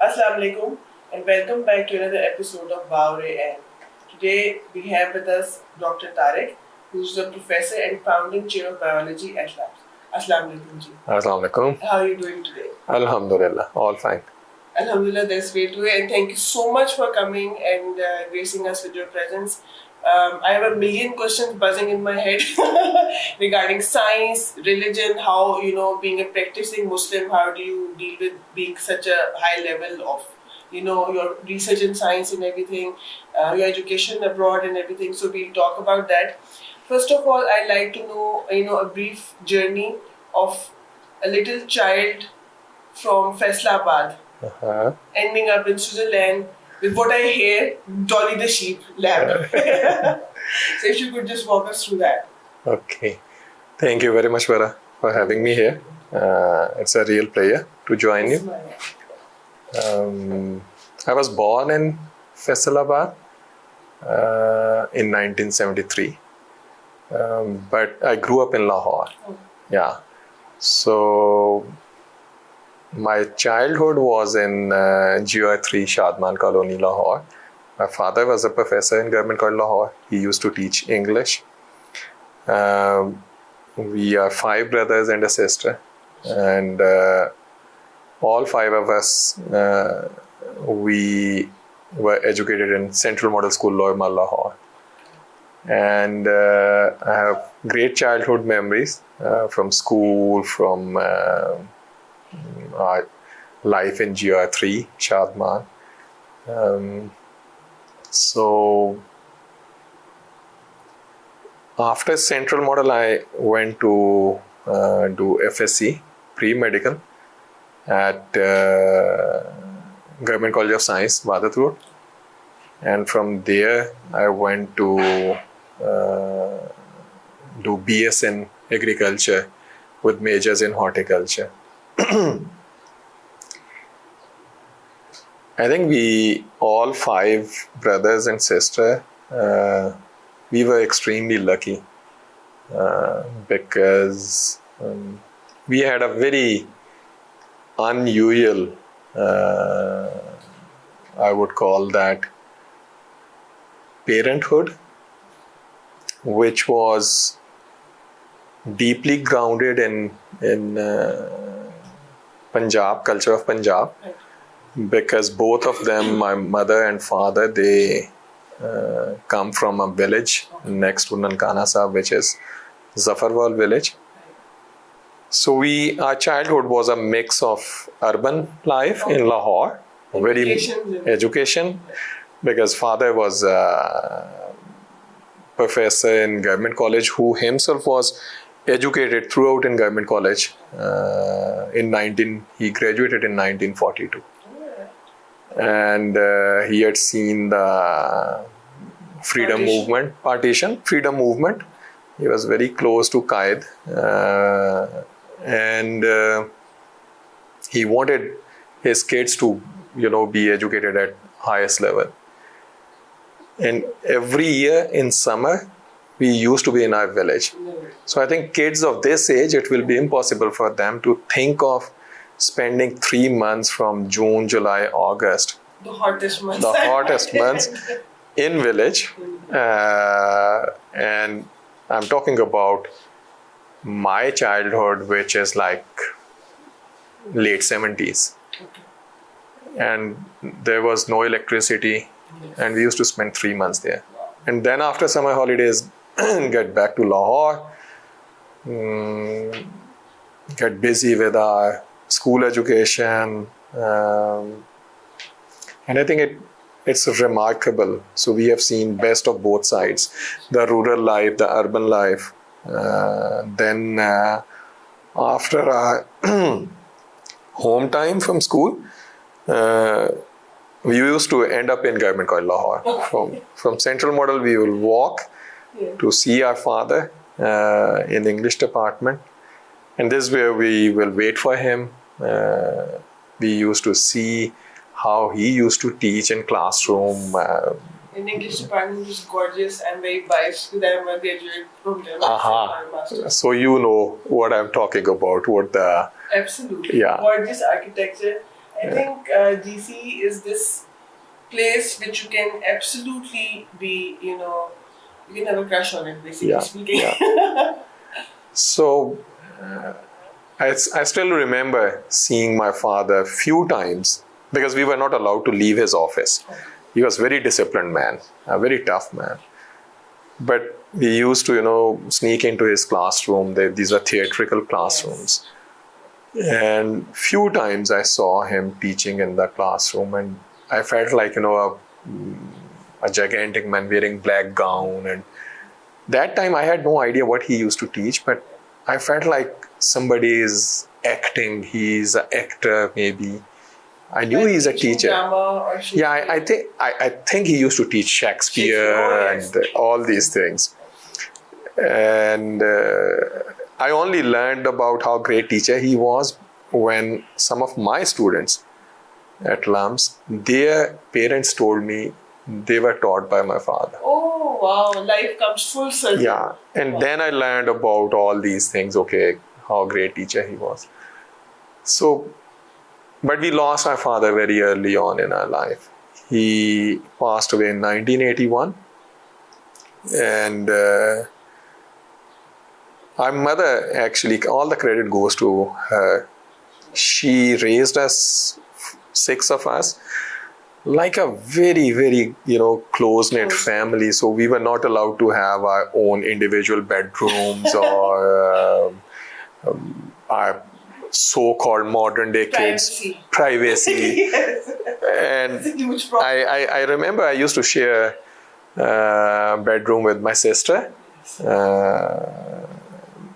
Assalamu alaikum and welcome back to another episode of Baure and today we have with us Dr. Tariq, who's a professor and founding chair of biology at LUMS. Assalamu alaikum ji. Assalamu alaikum. How are you doing today? Alhamdulillah, all fine. Alhamdulillah, that's great to hear, and thank you so much for coming and gracing us with your presence. I have a million questions buzzing in my head regarding science, religion, how, being a practicing Muslim, how do you deal with being such a high level of, your research in science and everything, your education abroad and everything. So we'll talk about that. First of all, I'd like to know, a brief journey of a little child from Faisalabad, ending up in Switzerland, with what I hear, Dolly the Sheep lab. So if you could just walk us through that. Okay. Thank you very much, Vera, for having me here. It's a real pleasure to join you. I was born in Faisalabad in 1973. But I grew up in Lahore. Oh. Yeah. So my childhood was in GI3 Shadman Colony, Lahore. My father was a professor in Government College Lahore. He used to teach English. We are 5 brothers and a sister, and all 5 of us we were educated in Central Model School, Loimal, Lahore. And I have great childhood memories from school, from our life in GR3, Shadman. So after Central Model, I went to do FSc, pre-medical, at Government College of Science, Wadat Road. And from there, I went to do BS in agriculture with majors in horticulture. I think we all 5 brothers and sister, we were extremely lucky because we had a very unusual, I would call that, parenthood, which was deeply grounded in Punjab, culture of Punjab, because both of them, my mother and father, they come from a village next to Nankana Sahib, which is Zafarwal village. So our childhood was a mix of urban life in Lahore, education, because father was a professor in Government College who himself was educated throughout in Government College. He graduated in 1942. And he had seen the freedom movement. He was very close to Qaid. And he wanted his kids to, be educated at highest level. And every year in summer, we used to be in our village. So I think kids of this age, it will be impossible for them to think of spending 3 months from June, July, August. The hottest months. The hottest months in village. And I'm talking about my childhood, which is like late 70s. Okay. And there was no electricity. Yes. And we used to spend 3 months there. Wow. And then after summer holidays, get back to Lahore, get busy with our school education. And I think it's remarkable. So we have seen best of both sides, the rural life, the urban life. Then after our home time from school, we used to end up in Government College Lahore. From Central Model, we will walk to see our father in the English department. And this is where we will wait for him. We used to see how he used to teach in classroom. In English department is gorgeous and very biased to them when they graduate from their master's. So you know what I'm talking about. Absolutely. Yeah. Gorgeous architecture. I think GC is this place which you can absolutely be, you can have a crush on it, basically speaking. Yeah. So I still remember seeing my father a few times because we were not allowed to leave his office. He was a very disciplined man, a very tough man. But we used to, sneak into his classroom. These are theatrical classrooms. Yes. And few times I saw him teaching in the classroom, and I felt like, a gigantic man wearing black gown. And that time I had no idea what he used to teach, but I felt like somebody is acting. He's an actor, maybe. I knew he's a teacher. Yeah, I think he used to teach Shakespeare and all these things. And I only learned about how great teacher he was when some of my students at LUMS, their parents told me they were taught by my father. Oh, wow. Life comes full circle. Yeah. And then I learned about all these things, how great teacher he was. So, but we lost our father very early on in our life. He passed away in 1981. And our mother, actually, all the credit goes to her. She raised us, 6 of us, like a very, very, close-knit family. So we were not allowed to have our own individual bedrooms or our so-called modern-day kids' privacy. Yes. And it's a huge problem. I remember I used to share a bedroom with my sister.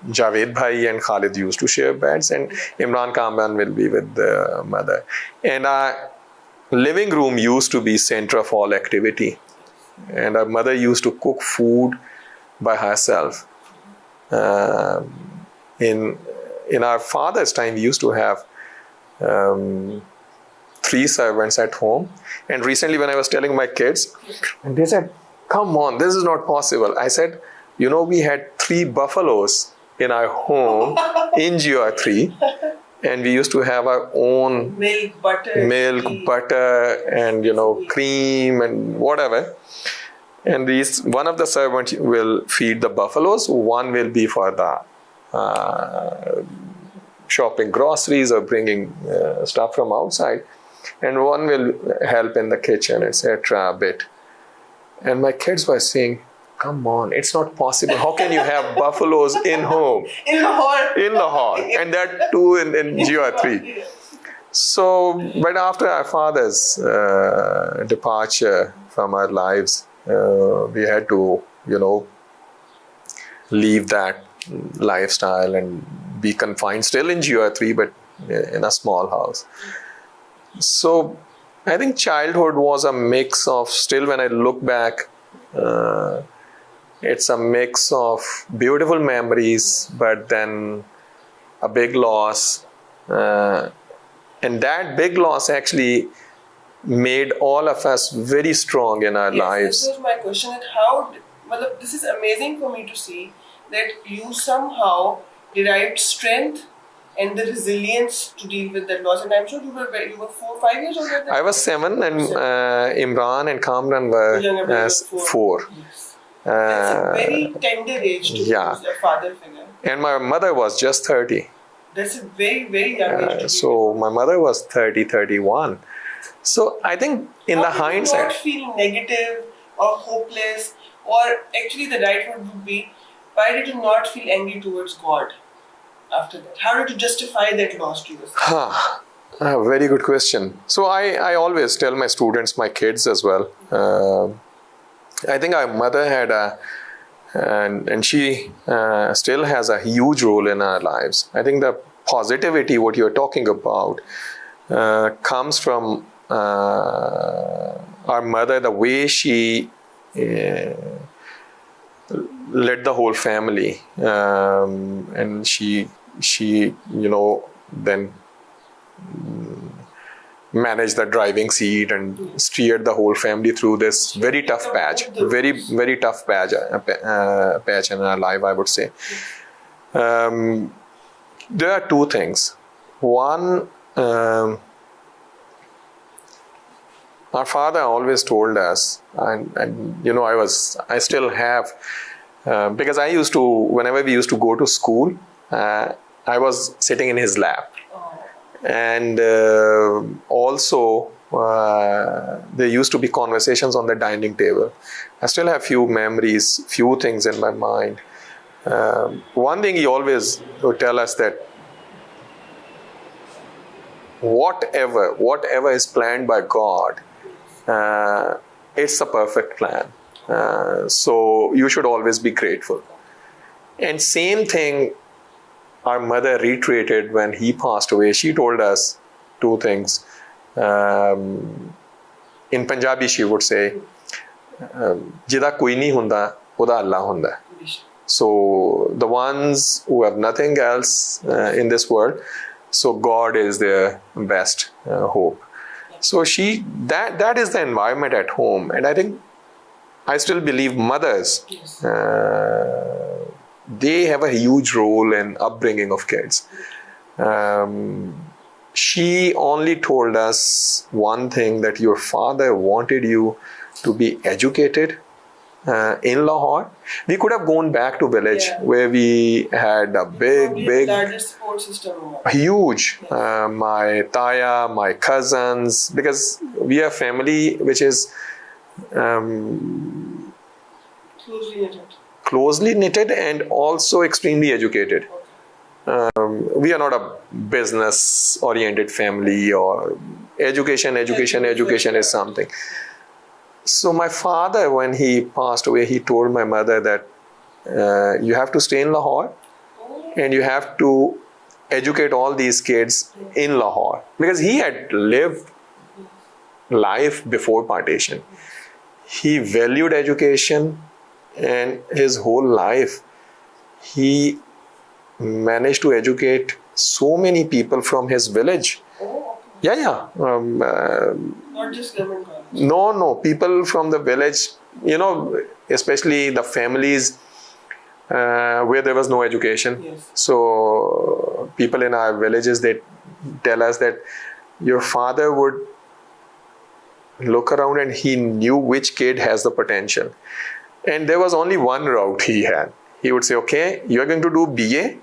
Javed Bhai and Khalid used to share beds, and Imran Kamran will be with the mother. And our living room used to be center of all activity. And our mother used to cook food by herself. In our father's time, we used to have 3 servants at home. And recently when I was telling my kids, and they said, come on, this is not possible. I said, we had 3 buffaloes in our home in GR3, and we used to have our own milk, butter, and cream and whatever. And one of the servants will feed the buffaloes, one will be for the shopping groceries or bringing stuff from outside, and one will help in the kitchen, etc. a bit. And my kids were saying, come on, it's not possible. How can you have buffaloes in home? In Lahore. In Lahore. And that too in GR3. So, but after our father's departure from our lives, we had to, leave that lifestyle and be confined still in GR3, but in a small house. So, I think childhood was a mix of, still when I look back, it's a mix of beautiful memories, but then a big loss. And that big loss actually made all of us very strong in our lives. This was my question. This is amazing for me to see that you somehow derived strength and the resilience to deal with that loss. And I'm sure you were 4, 5 years old at that I was 7, and Imran and Kamran were 4. Yes. That's a very tender age to lose a father figure. And my mother was just 30. That's a very, very young age. So my mother was 30, 31. So I think in the hindsight... How did you not feel negative or hopeless, or actually the right word would be, why did you not feel angry towards God after that? How did you justify that loss to yourself? Very good question. So I always tell my students, my kids as well, I think our mother had and she still has a huge role in our lives. I think the positivity, what you're talking about, comes from our mother, the way she led the whole family, and she then managed the driving seat and steered the whole family through this very tough patch, very tough patch in our life, I would say. There are 2 things. One, our father always told us, and you know, I still have, because I used to, whenever we used to go to school, I was sitting in his lap. And also, there used to be conversations on the dining table. I still have few memories, few things in my mind. One thing he always would tell us that whatever is planned by God, it's a perfect plan. So you should always be grateful. And same thing our mother reiterated when he passed away. She told us two things. In Punjabi, she would say, "Jida koi nahi hunda, oda Allah hunda." So the ones who have nothing else in this world, so God is their best hope. So that is the environment at home, and I think I still believe mothers. They have a huge role in upbringing of kids. She only told us one thing, that your father wanted you to be educated in Lahore. We could have gone back to village where we had a big largest support system. Huge. My taya, my cousins, because we are family which is closely knitted and also extremely educated. We are not a business oriented family, or education is something. So my father, when he passed away, he told my mother that you have to stay in Lahore and you have to educate all these kids in Lahore, because he had lived life before partition. He valued education, and his whole life he managed to educate so many people from his village. Not just government college. No, people from the village, you know, especially the families where there was no education. So people in our villages, they tell us that your father would look around and he knew which kid has the potential. And there was only one route he had. He would say, okay, you are going to do BA,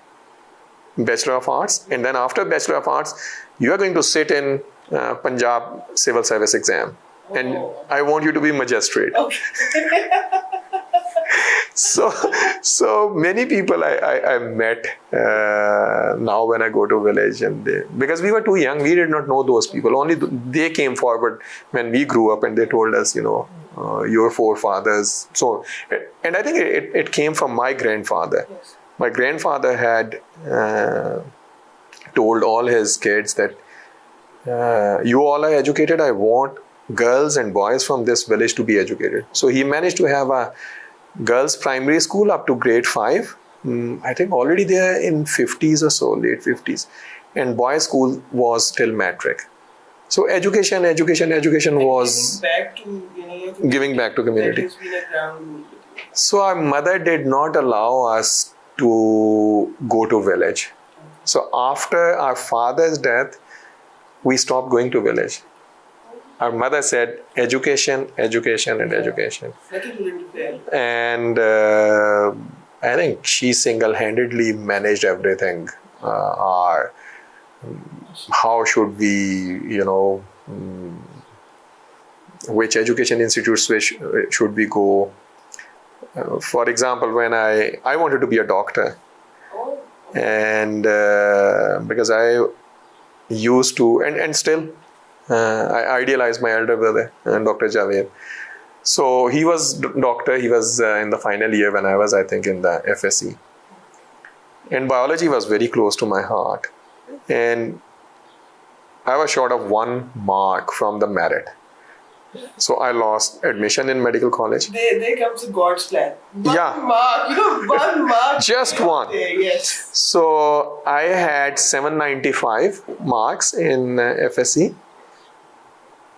Bachelor of Arts, and then after Bachelor of Arts, you are going to sit in Punjab Civil Service exam. And I want you to be magistrate. Okay. So many people I met now when I go to village, and because we were too young, we did not know those people. Only they came forward when we grew up, and they told us, you know, your forefathers. So, and I think it came from my grandfather. My grandfather had told all his kids that you all are educated. I want girls and boys from this village to be educated. So he managed to have a girls' primary school up to grade 5. I think already there in 50s or so, late 50s. And boys' school was till matric. So education was giving back to community. So our mother did not allow us to go to village. So after our father's death, we stopped going to village. Our mother said education. And I think she single-handedly managed everything. How should we, you know, which education institutes should we go? For example, when I wanted to be a doctor, and because I used to, and still, I idealized my elder brother, Dr. Javed. So he was doctor, he was in the final year when I was, I think, in the FSC. And biology was very close to my heart. And I was short of 1 mark from the merit. So I lost admission in medical college. There comes God's plan. One mark. Just one. Yes. So I had 795 marks in FSC.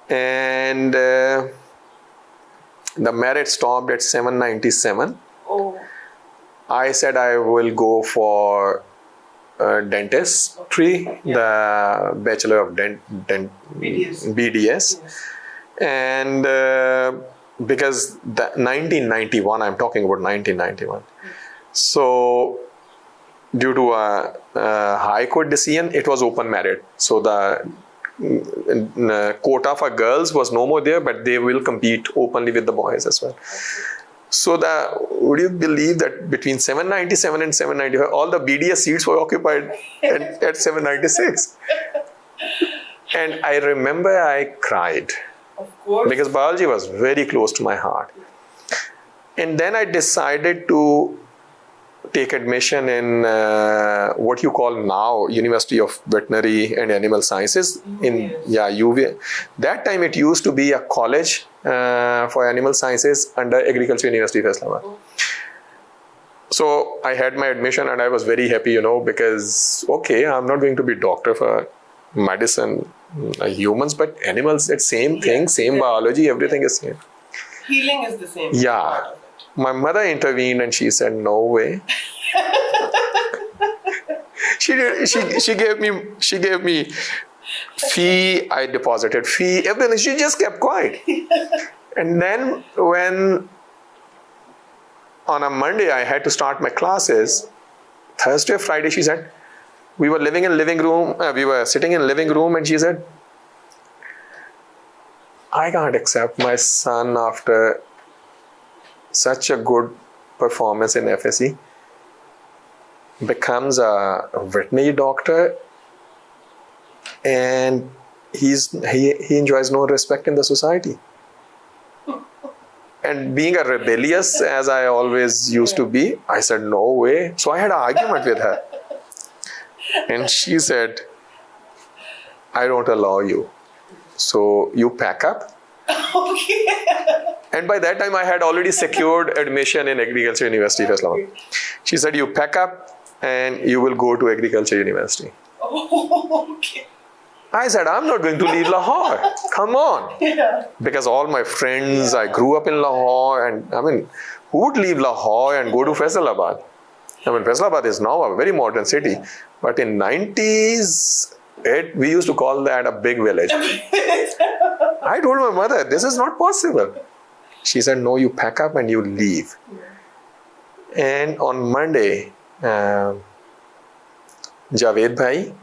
And the merit stopped at 797. I said I will go for dentistry, the Bachelor of BDS. And because 1991, I'm talking about 1991. So due to a high court decision, it was open merit. So the quota for girls was no more there, but they will compete openly with the boys as well. So would you believe that between 797 and 795, all the BDS seats were occupied at 796? And I remember I cried. Of course. Because biology was very close to my heart. And then I decided to take admission in what you call now University of Veterinary and Animal Sciences in UV. That time it used to be a college for animal sciences under Agriculture University of Islamabad. So I had my admission and I was very happy, because okay, I'm not going to be doctor for medicine, humans, but animals, it's same thing, same biology, everything is same. Healing is the same. Yeah. My mother intervened and she said, no way. She gave me fee, I deposited fee, everything. She just kept quiet. And then when on a Monday I had to start my classes, Thursday, Friday, she said, we were sitting in living room and she said, I can't accept my son after such a good performance in FSC becomes a veterinary doctor and he enjoys no respect in the society. And being a rebellious as I always used to be, I said no way. So I had an argument with her. And she said, I don't allow you. So you pack up. Okay. And by that time I had already secured admission in Agriculture University of Islamabad. She said, you pack up and you will go to Agriculture University. Oh, okay. I said, I'm not going to leave Lahore. Come on. Yeah. Because all my friends, I grew up in Lahore, and I mean, who would leave Lahore and go to Faisalabad? I mean, Faisalabad is now a very modern city, but in 90s, we used to call that a big village. I told my mother, this is not possible. She said, no, you pack up and you leave. And on Monday, Javed Bhai,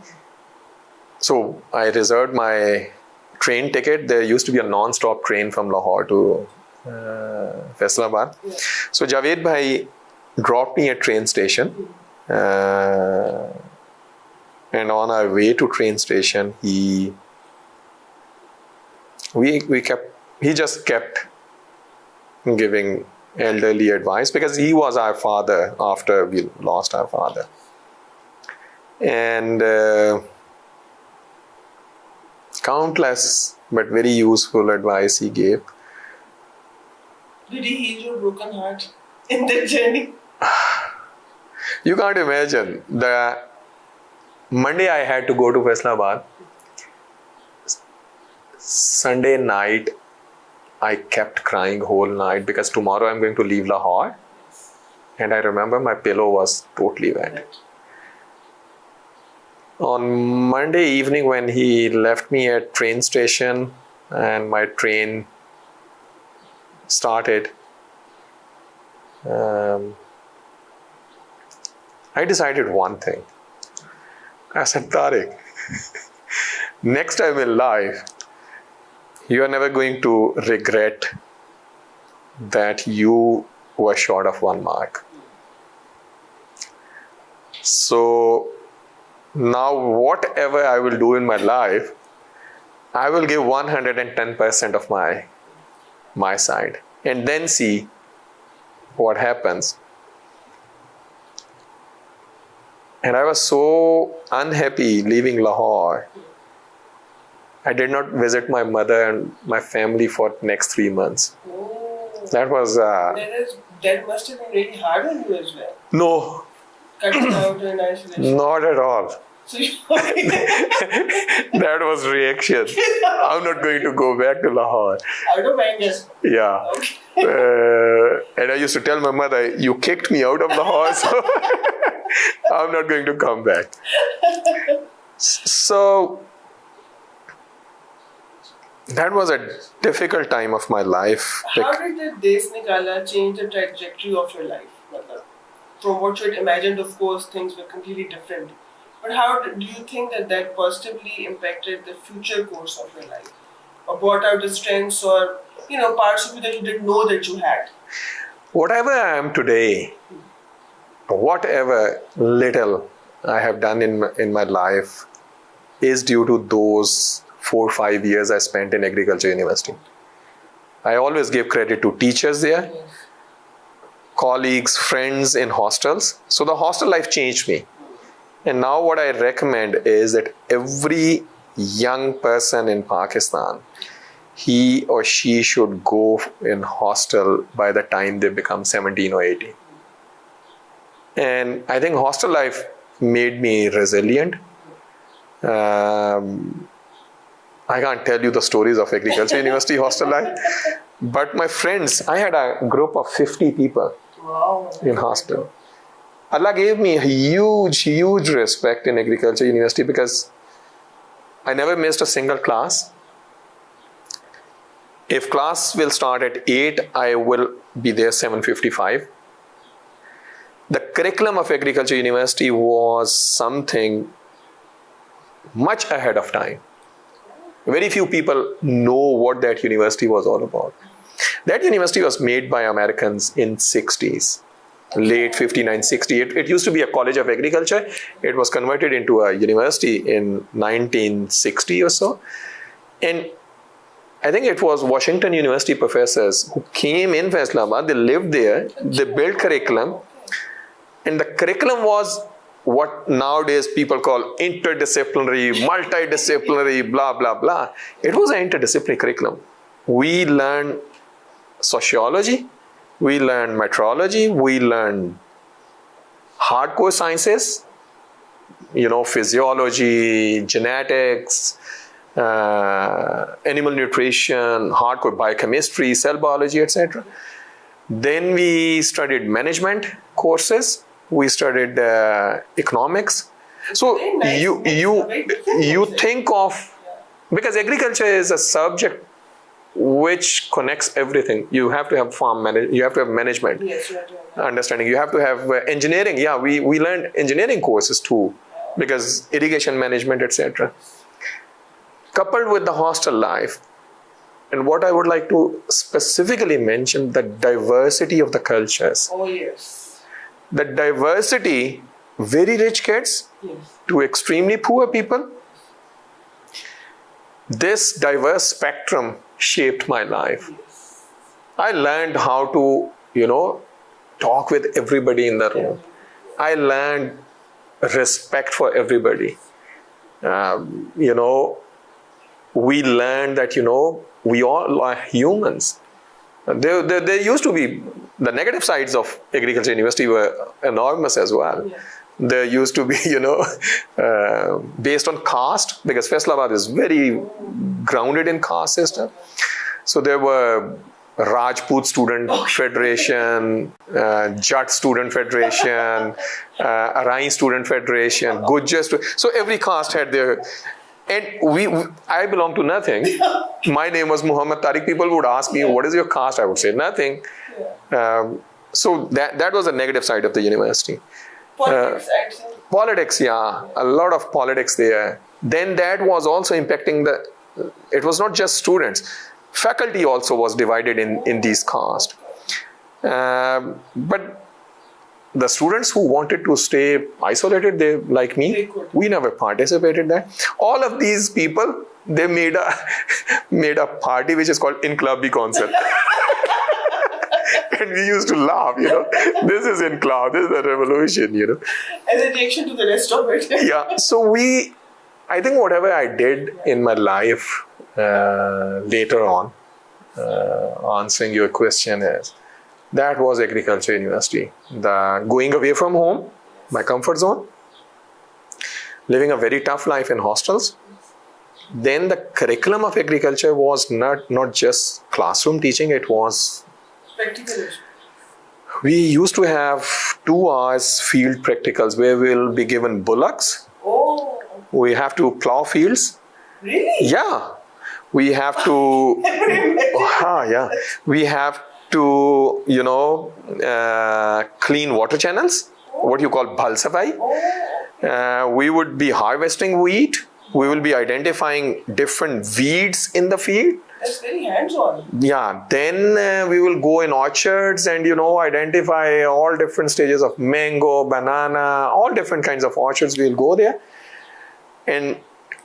so I reserved my train ticket. There used to be a non-stop train from Lahore to Faisalabad. Yeah. So Javed Bhai dropped me at train station. And on our way to train station, he just kept giving elderly advice because he was our father after we lost our father. And countless but very useful advice he gave. Did he heal your broken heart in that journey? You can't imagine. The Monday I had to go to Faisalabad. Sunday night I kept crying whole night because tomorrow I'm going to leave Lahore. And I remember my pillow was totally wet. On Monday evening when he left me at train station and my train started, I decided one thing. I said, Tariq, next time in life, you are never going to regret that you were short of 1 mark. So now whatever I will do in my life, I will give 110% of my side and then see what happens. And I was so unhappy leaving Lahore. I did not visit my mother and my family for next 3 months. Oh. That was... that must have been really hard on you as well. No. Cutting out in isolation. Not at all. So that was reaction. I'm not going to go back to Lahore. Out of anger. Yeah. Okay. And I used to tell my mother, you kicked me out of Lahore, so I'm not going to come back. So That was a difficult time of my life. How did the Des Nikala change the trajectory of your life? Matlab, from what you had imagined, of course, things were completely different. But how do you think that that positively impacted the future course of your life? Or brought out the strengths or, parts of you that you didn't know that you had? Whatever I am today, whatever little I have done in my life is due to those 4 or 5 years I spent in Agriculture University. I always give credit to teachers there, colleagues, friends in hostels. So the hostel life changed me. And now what I recommend is that every young person in Pakistan, he or she should go in hostel by the time they become 17 or 18. And I think hostel life made me resilient. I can't tell you the stories of Agriculture University hostel life, but my friends, I had a group of 50 people in hostel. Allah gave me a huge respect in Agriculture University because I never missed a single class. If class will start at 8, I will be there 7:55. The curriculum of Agriculture University was something much ahead of time. Very few people know what that university was all about. That university was made by Americans in 60s, late 59, 60. It used to be a college of agriculture. It was converted into a university in 1960 or so. And I think it was Washington University professors who came in Faisalabad, they lived there, they built curriculum. And the curriculum was what nowadays people call interdisciplinary, multidisciplinary, blah, blah, blah. It was an interdisciplinary curriculum. We learned sociology, we learned meteorology, we learned hardcore sciences, physiology, genetics, animal nutrition, hardcore biochemistry, cell biology, etc. Then we studied management courses. We studied economics. So you think of, because agriculture is a subject which connects everything. You have to have farm management. You have to have management. Yes, you have to have understanding. You have to have engineering. Yeah, we learned engineering courses too, because irrigation management, etc. Coupled with the hostel life, and what I would like to specifically mention, the diversity of the cultures. Oh yes. The diversity, very rich kids to extremely poor people. This diverse spectrum shaped my life. Yes. I learned how to, talk with everybody in the room. I learned respect for everybody. We learned that, we all are humans. There used to be, the negative sides of Agriculture University were enormous as well. Yeah. There used to be, based on caste, because Faisalabad is very grounded in caste system. So there were Rajput Student Federation, Jat Student Federation, Arai Student Federation, Gujjar So every caste had their... And I belong to nothing. My name was Muhammad Tariq. People would ask me, what is your caste? I would say nothing. So that was a negative side of the university. Politics, actually. Politics, yeah. A lot of politics there. Then that was also impacting it was not just students. Faculty also was divided in these castes. But the students who wanted to stay isolated, like me, we never participated in that. All of these people, they made a party which is called Inqlabi Council. And we used to laugh, this is Inqlab, this is a revolution, As a reaction to the rest of it. Yeah, so I think whatever I did in my life later on, answering your question is, that was Agriculture University. The going away from home, my comfort zone, living a very tough life in hostels. Then the curriculum of agriculture was not just classroom teaching, it was Practical. We used to have 2 hours field practicals where we'll be given bullocks. Oh. We have to plow fields. Really? Yeah. we have to, we have to, clean water channels, what you call bhal safai. We would be harvesting wheat. We will be identifying different weeds in the field. That's very hands-on. Yeah, then we will go in orchards and, identify all different stages of mango, banana, all different kinds of orchards. We'll go there and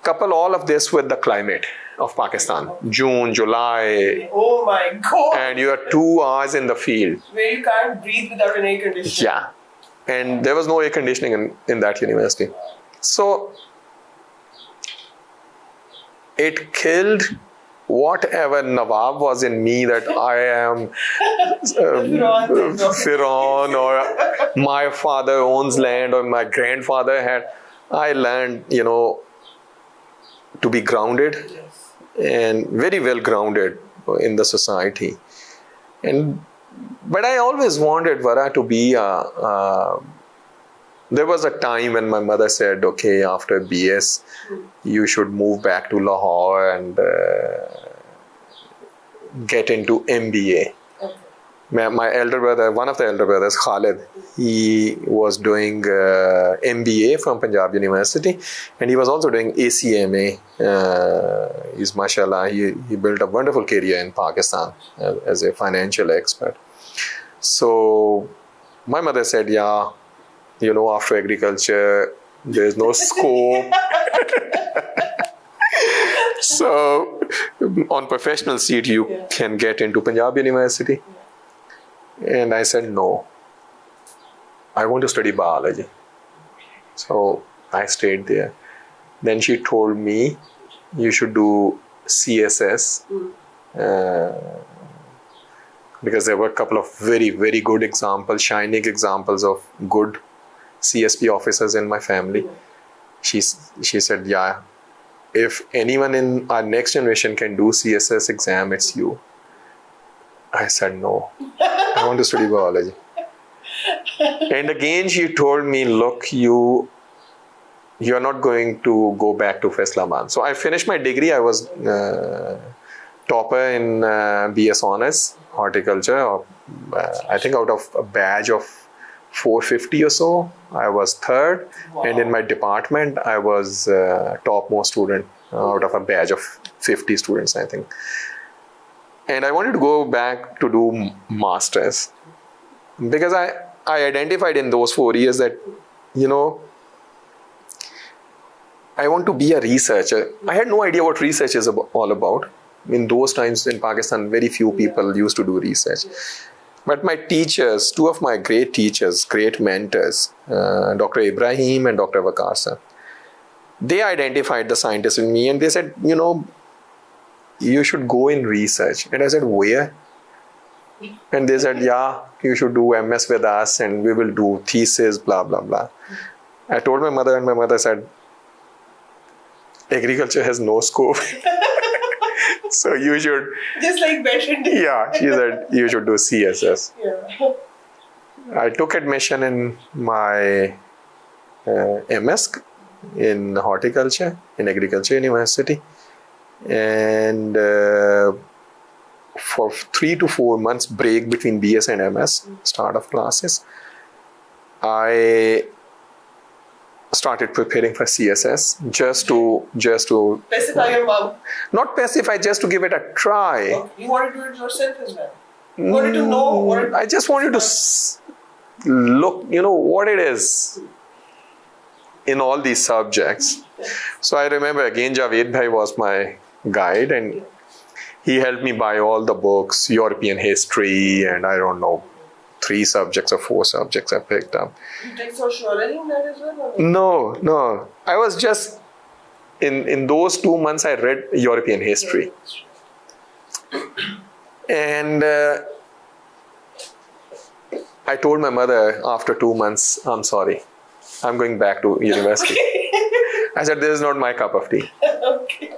couple all of this with the climate of Pakistan. June, July. Oh my God. And you are 2 hours in the field. Where you can't breathe without an air conditioner. Yeah. And there was no air conditioning in that university. So it killed whatever Nawab was in me, that I am Firon, or my father owns land, or my grandfather had. I learned, to be grounded, Yes. and very well grounded in the society. But I always wanted Vara to be there was a time when my mother said, okay, after BS, you should move back to Lahore and get into MBA. Okay. My elder brother, one of the elder brothers, Khalid, he was doing MBA from Punjab University, and he was also doing ACMA. He's mashallah, he built a wonderful career in Pakistan as a financial expert. So my mother said, yeah, after agriculture, there's no scope. So on professional seat, you can get into Punjab University. And I said, no, I want to study biology. So I stayed there. Then she told me, you should do CSS. Because there were a couple of very, very good examples, shining examples of good CSP officers in my family. She said, yeah, if anyone in our next generation can do CSS exam, it's you. I said, no, I want to study biology. And again, she told me, look, you're not going to go back to Faisalabad. So I finished my degree. I was topper in BS Honors, Horticulture. I think out of a badge of 450 or so, I was third. Wow. And in my department, I was topmost student out of a badge of 50 students, I think. And I wanted to go back to do masters, because I identified in those 4 years that, I want to be a researcher. I had no idea what research is all about. In those times in Pakistan, very few people used to do research. But my teachers, two of my great teachers, great mentors, Dr. Ibrahim and Dr. Waqar sir, they identified the scientist in me, and they said, you should go in research. And I said, where? And they said, yeah, you should do MS with us and we will do thesis, blah, blah, blah. I told my mother, and my mother said, agriculture has no scope. So you should... Just like Beshan did. Yeah, she said, you should do CSS. Yeah. I took admission in my MS in horticulture, in Agriculture University. And for 3 to 4 months break between BS and MS, start of classes, I started preparing for CSS just to Pacify your mom. not pacify, just to give it a try. Okay. You wanted to do it yourself as well. You wanted to know what I just wanted to look, what it is in all these subjects. So I remember again, Javed Bhai was my guide, and he helped me buy all the books, European history, and I don't know, 3 subjects or 4 subjects I picked up. You take sociology in that as well? Or no? No. I was just, in those 2 months, I read European history. And I told my mother after 2 months, I'm sorry, I'm going back to university. I said, this is not my cup of tea. Okay.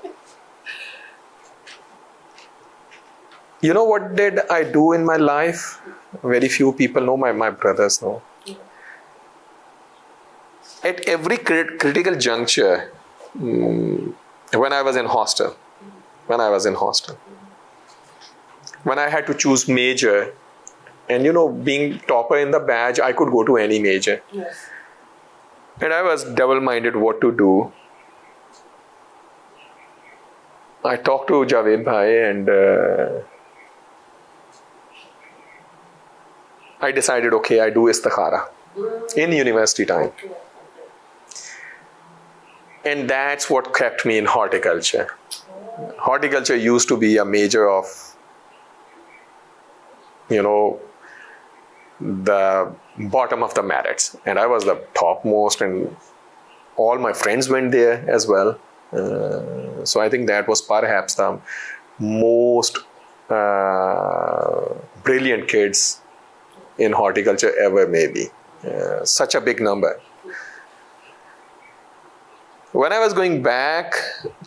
You know what did I do in my life? Very few people know, my brothers know. Yeah. At every critical juncture, when I was in hostel, when I was in hostel. When I had to choose major, and being topper in the batch, I could go to any major. Yes. And I was double-minded what to do. I talked to Javed Bhai and I decided, okay, I do istikhara in university time. Okay. And that's what kept me in horticulture. Horticulture used to be a major of, the bottom of the merits. And I was the topmost, and all my friends went there as well. So I think that was perhaps the most brilliant kids in horticulture ever, maybe. Such a big number. When I was going back,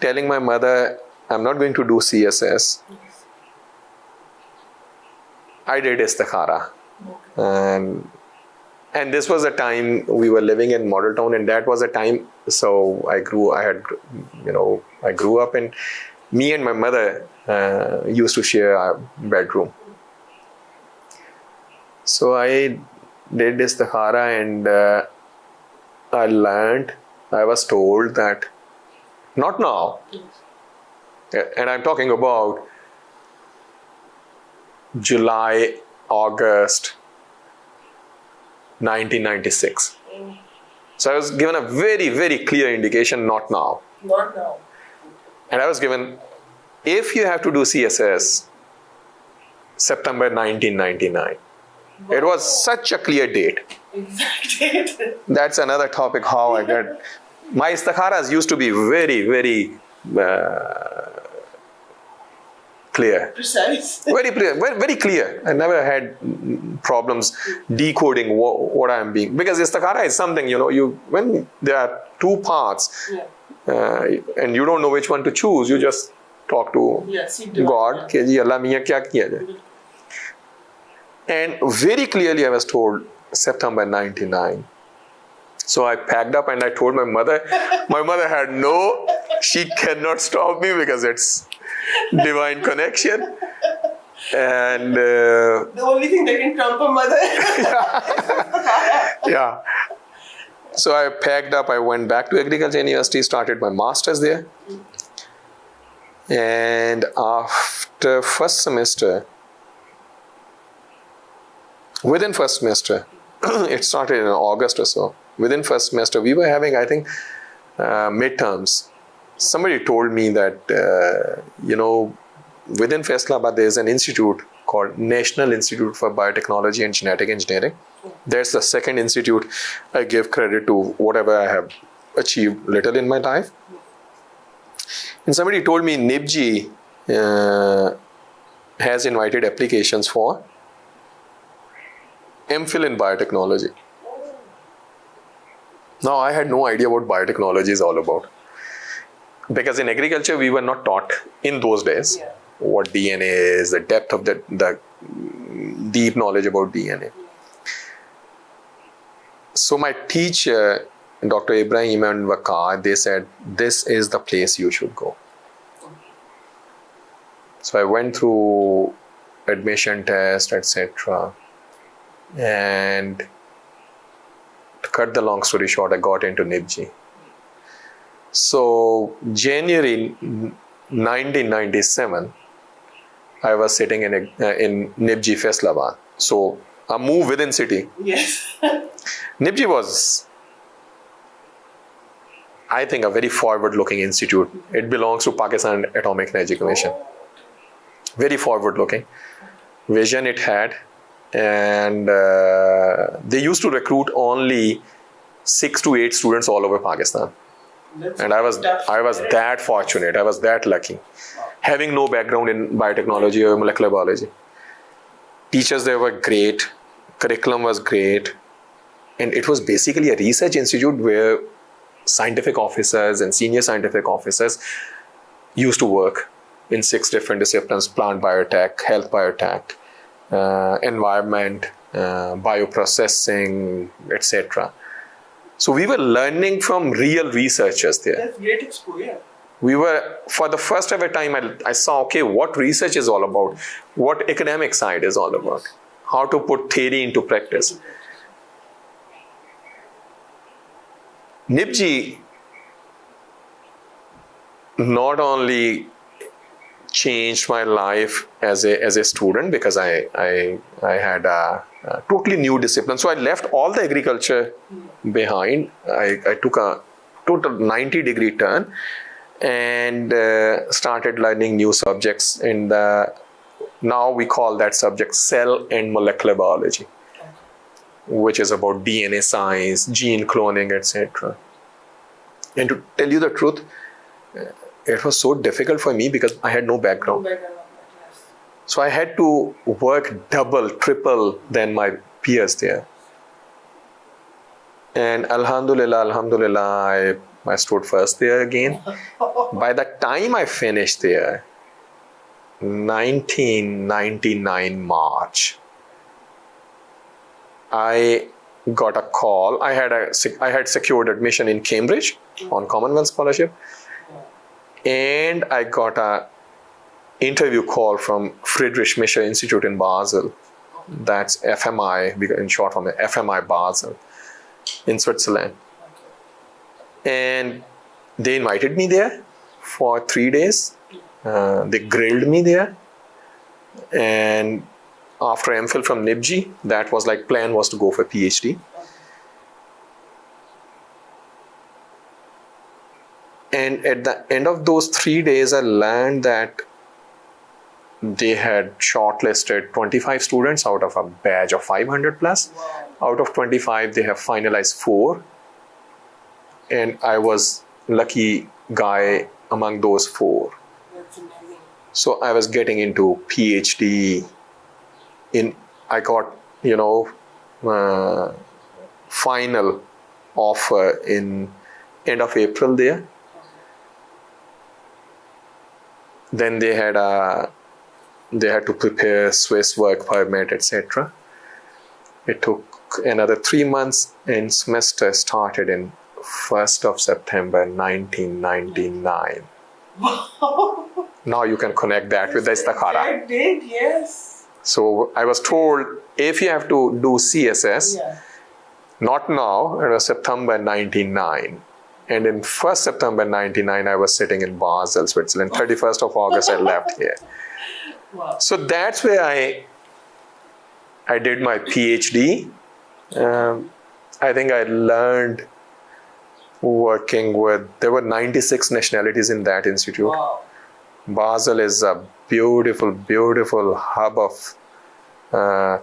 telling my mother, I'm not going to do CSS, I did istikhara. And this was a time we were living in Model Town, and that was a time, so I grew up, and me and my mother used to share our bedroom. So I did istikhara, and I was told that, not now, and I'm talking about July, August 1996. So I was given a very, very clear indication, not now. Not now. And I was given, if you have to do CSS, September 1999. Wow. It was such a clear date. Exact date. That's another topic, how I got... My istikharas used to be very, very clear. Precise. Very clear. I never had problems decoding what I'm being... Because istikhara is something, when there are two paths, and you don't know which one to choose, you just talk to God, कि जी अल्लाह मियाँ क्या किया जाए. And very clearly I was told September 99. So I packed up and I told my mother. My mother had she cannot stop me because it's divine connection. And the only thing that can trump a mother. Yeah. So I packed up, I went back to Agriculture University, started my master's there. And after first semester, within first semester, it started in August or so. Within first semester, we were having, I think, midterms. Somebody told me that, within Faisalabad, there is an institute called National Institute for Biotechnology and Genetic Engineering. That's the second institute. I give credit to whatever I have achieved little in my life. And somebody told me NIBG has invited applications for MPhil in biotechnology. Now, I had no idea what biotechnology is all about. Because in agriculture, we were not taught in those days what DNA is, the depth of the deep knowledge about DNA. So my teacher, Dr. Ibrahim and Waqar, they said, this is the place you should go. So I went through admission test, etc. And to cut the long story short, I got into NIBG. So January 1997, I was sitting in NIBG Faisalabad. So a move within city. Yes. NIBG was, I think, a very forward-looking institute. It belongs to Pakistan Atomic Energy Commission. Very forward-looking. Vision it had. And they used to recruit only 6 to 8 students all over Pakistan. And I was that fortunate. I was that lucky. Having no background in biotechnology or molecular biology. Teachers there were great. Curriculum was great. And it was basically a research institute where scientific officers and senior scientific officers used to work in 6 different disciplines: plant biotech, health biotech, environment, bioprocessing, etc. So we were learning from real researchers there. That's great exposure. We were, for the first ever time, I saw, okay, what research is all about, what academic side is all about, how to put theory into practice. NIPG not only changed my life as a student, because I had a totally new discipline. So I left all the agriculture behind. I took a total 90-degree turn and started learning new subjects. And now we call that subject cell and molecular biology, which is about DNA science, gene cloning, etc. And to tell you the truth, it was so difficult for me because I had no background. So I had to work double, triple than my peers there. And Alhamdulillah, I stood first there again. By the time I finished there, 1999 March, I got a call. I had secured admission in Cambridge on Commonwealth scholarship, and I got a interview call from Friedrich Mischer Institute in Basel. That's FMI, in short form, FMI Basel in Switzerland. And they invited me there for 3 days. They grilled me there. And after MPhil from NIPG, that was like plan was to go for PhD. And at the end of those 3 days, I learned that they had shortlisted 25 students out of a batch of 500 plus. Wow. Out of 25, they have finalized 4. And I was lucky guy among those 4. That's amazing. So I was getting into PhD. I got, final offer in end of April there. Then they had to prepare Swiss work permit, etc. It took another 3 months, and semester started in 1st of September 1999. Now you can connect that with the Istakhara. I did, yes. So I was told, if you have to do CSS, not now, it was September 99. And in 1st September 99, I was sitting in Basel, Switzerland. 31st of August, I left here. Wow. So that's where I did my PhD. I think I learned working with, there were 96 nationalities in that institute. Wow. Basel is a beautiful, beautiful hub of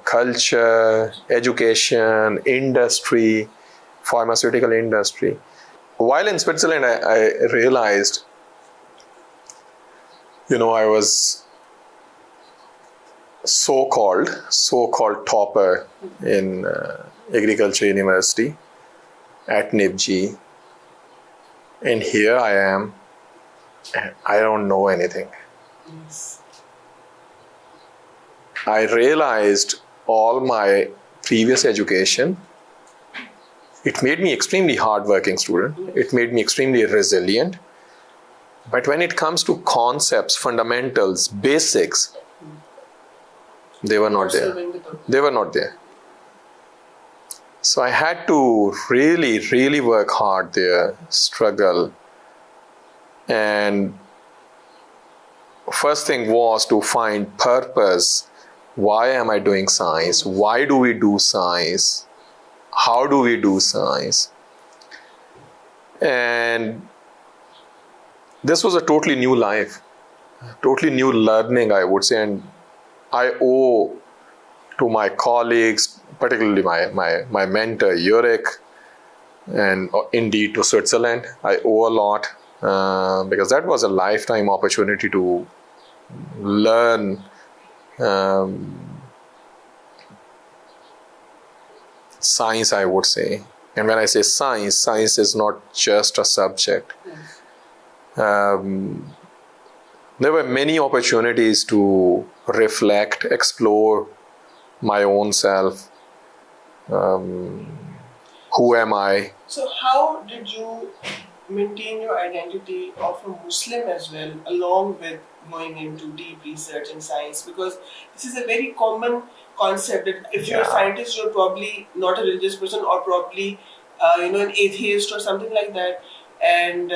culture, education, industry, pharmaceutical industry. While in Switzerland, I realized, I was so-called topper in agriculture university at NIPG. And here I am, and I don't know anything. Yes. I realized all my previous education, it made me extremely hardworking student. It made me extremely resilient. But when it comes to concepts, fundamentals, basics, they were not there. They were not there. So I had to really, really work hard there, struggle. And first thing was to find purpose. Why am I doing science? Why do we do science? How do we do science? And this was a totally new life, totally new learning, I would say. And I owe to my colleagues, particularly my mentor, Tariq, and indeed to Switzerland. I owe a lot because that was a lifetime opportunity to learn science, I would say. And when I say science, science is not just a subject. There were many opportunities to reflect, explore my own self. Who am I? So how did you maintain your identity of a Muslim as well, along with going into deep research in science? Because this is a very common concept that if you're a Yeah. scientist, you're probably not a religious person, or probably an atheist or something like that. And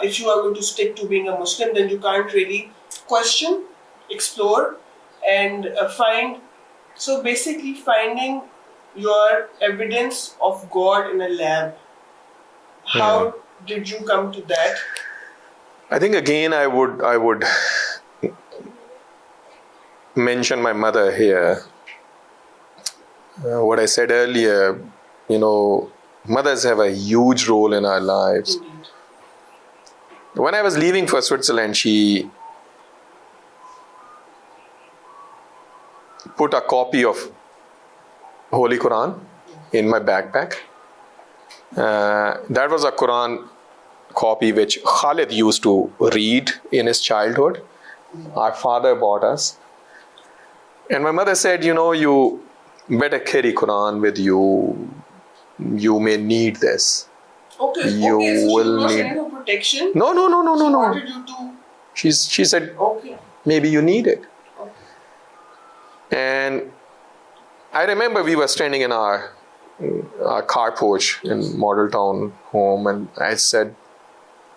if you are going to stick to being a Muslim, then you can't really question, explore, and find. So basically, finding your evidence of God in a lab. How did you come to that? I think again I would mention my mother here. What I said earlier, mothers have a huge role in our lives. Indeed. When I was leaving for Switzerland, she put a copy of Holy Quran in my backpack. That was a Quran copy which Khalid used to read in his childhood. Our father bought us. And my mother said, you better carry Quran with you. You may need this. Okay. You okay. So will she was need- kind of protection. No. She wanted you to. She said, Okay. maybe you need it. Okay. And I remember we were standing in our car porch in Model Town home, and I said,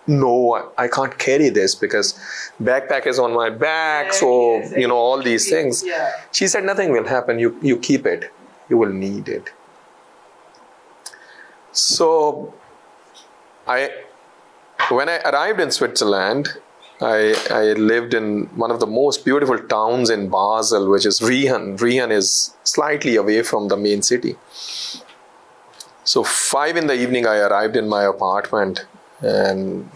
no, I can't carry this because backpack is on my back, Yes, so, yes, all these things. Yeah. She said, nothing will happen. You keep it. You will need it. So, when I arrived in Switzerland, I lived in one of the most beautiful towns in Basel, which is Riehen. Riehen is slightly away from the main city. So 5 p.m, I arrived in my apartment, and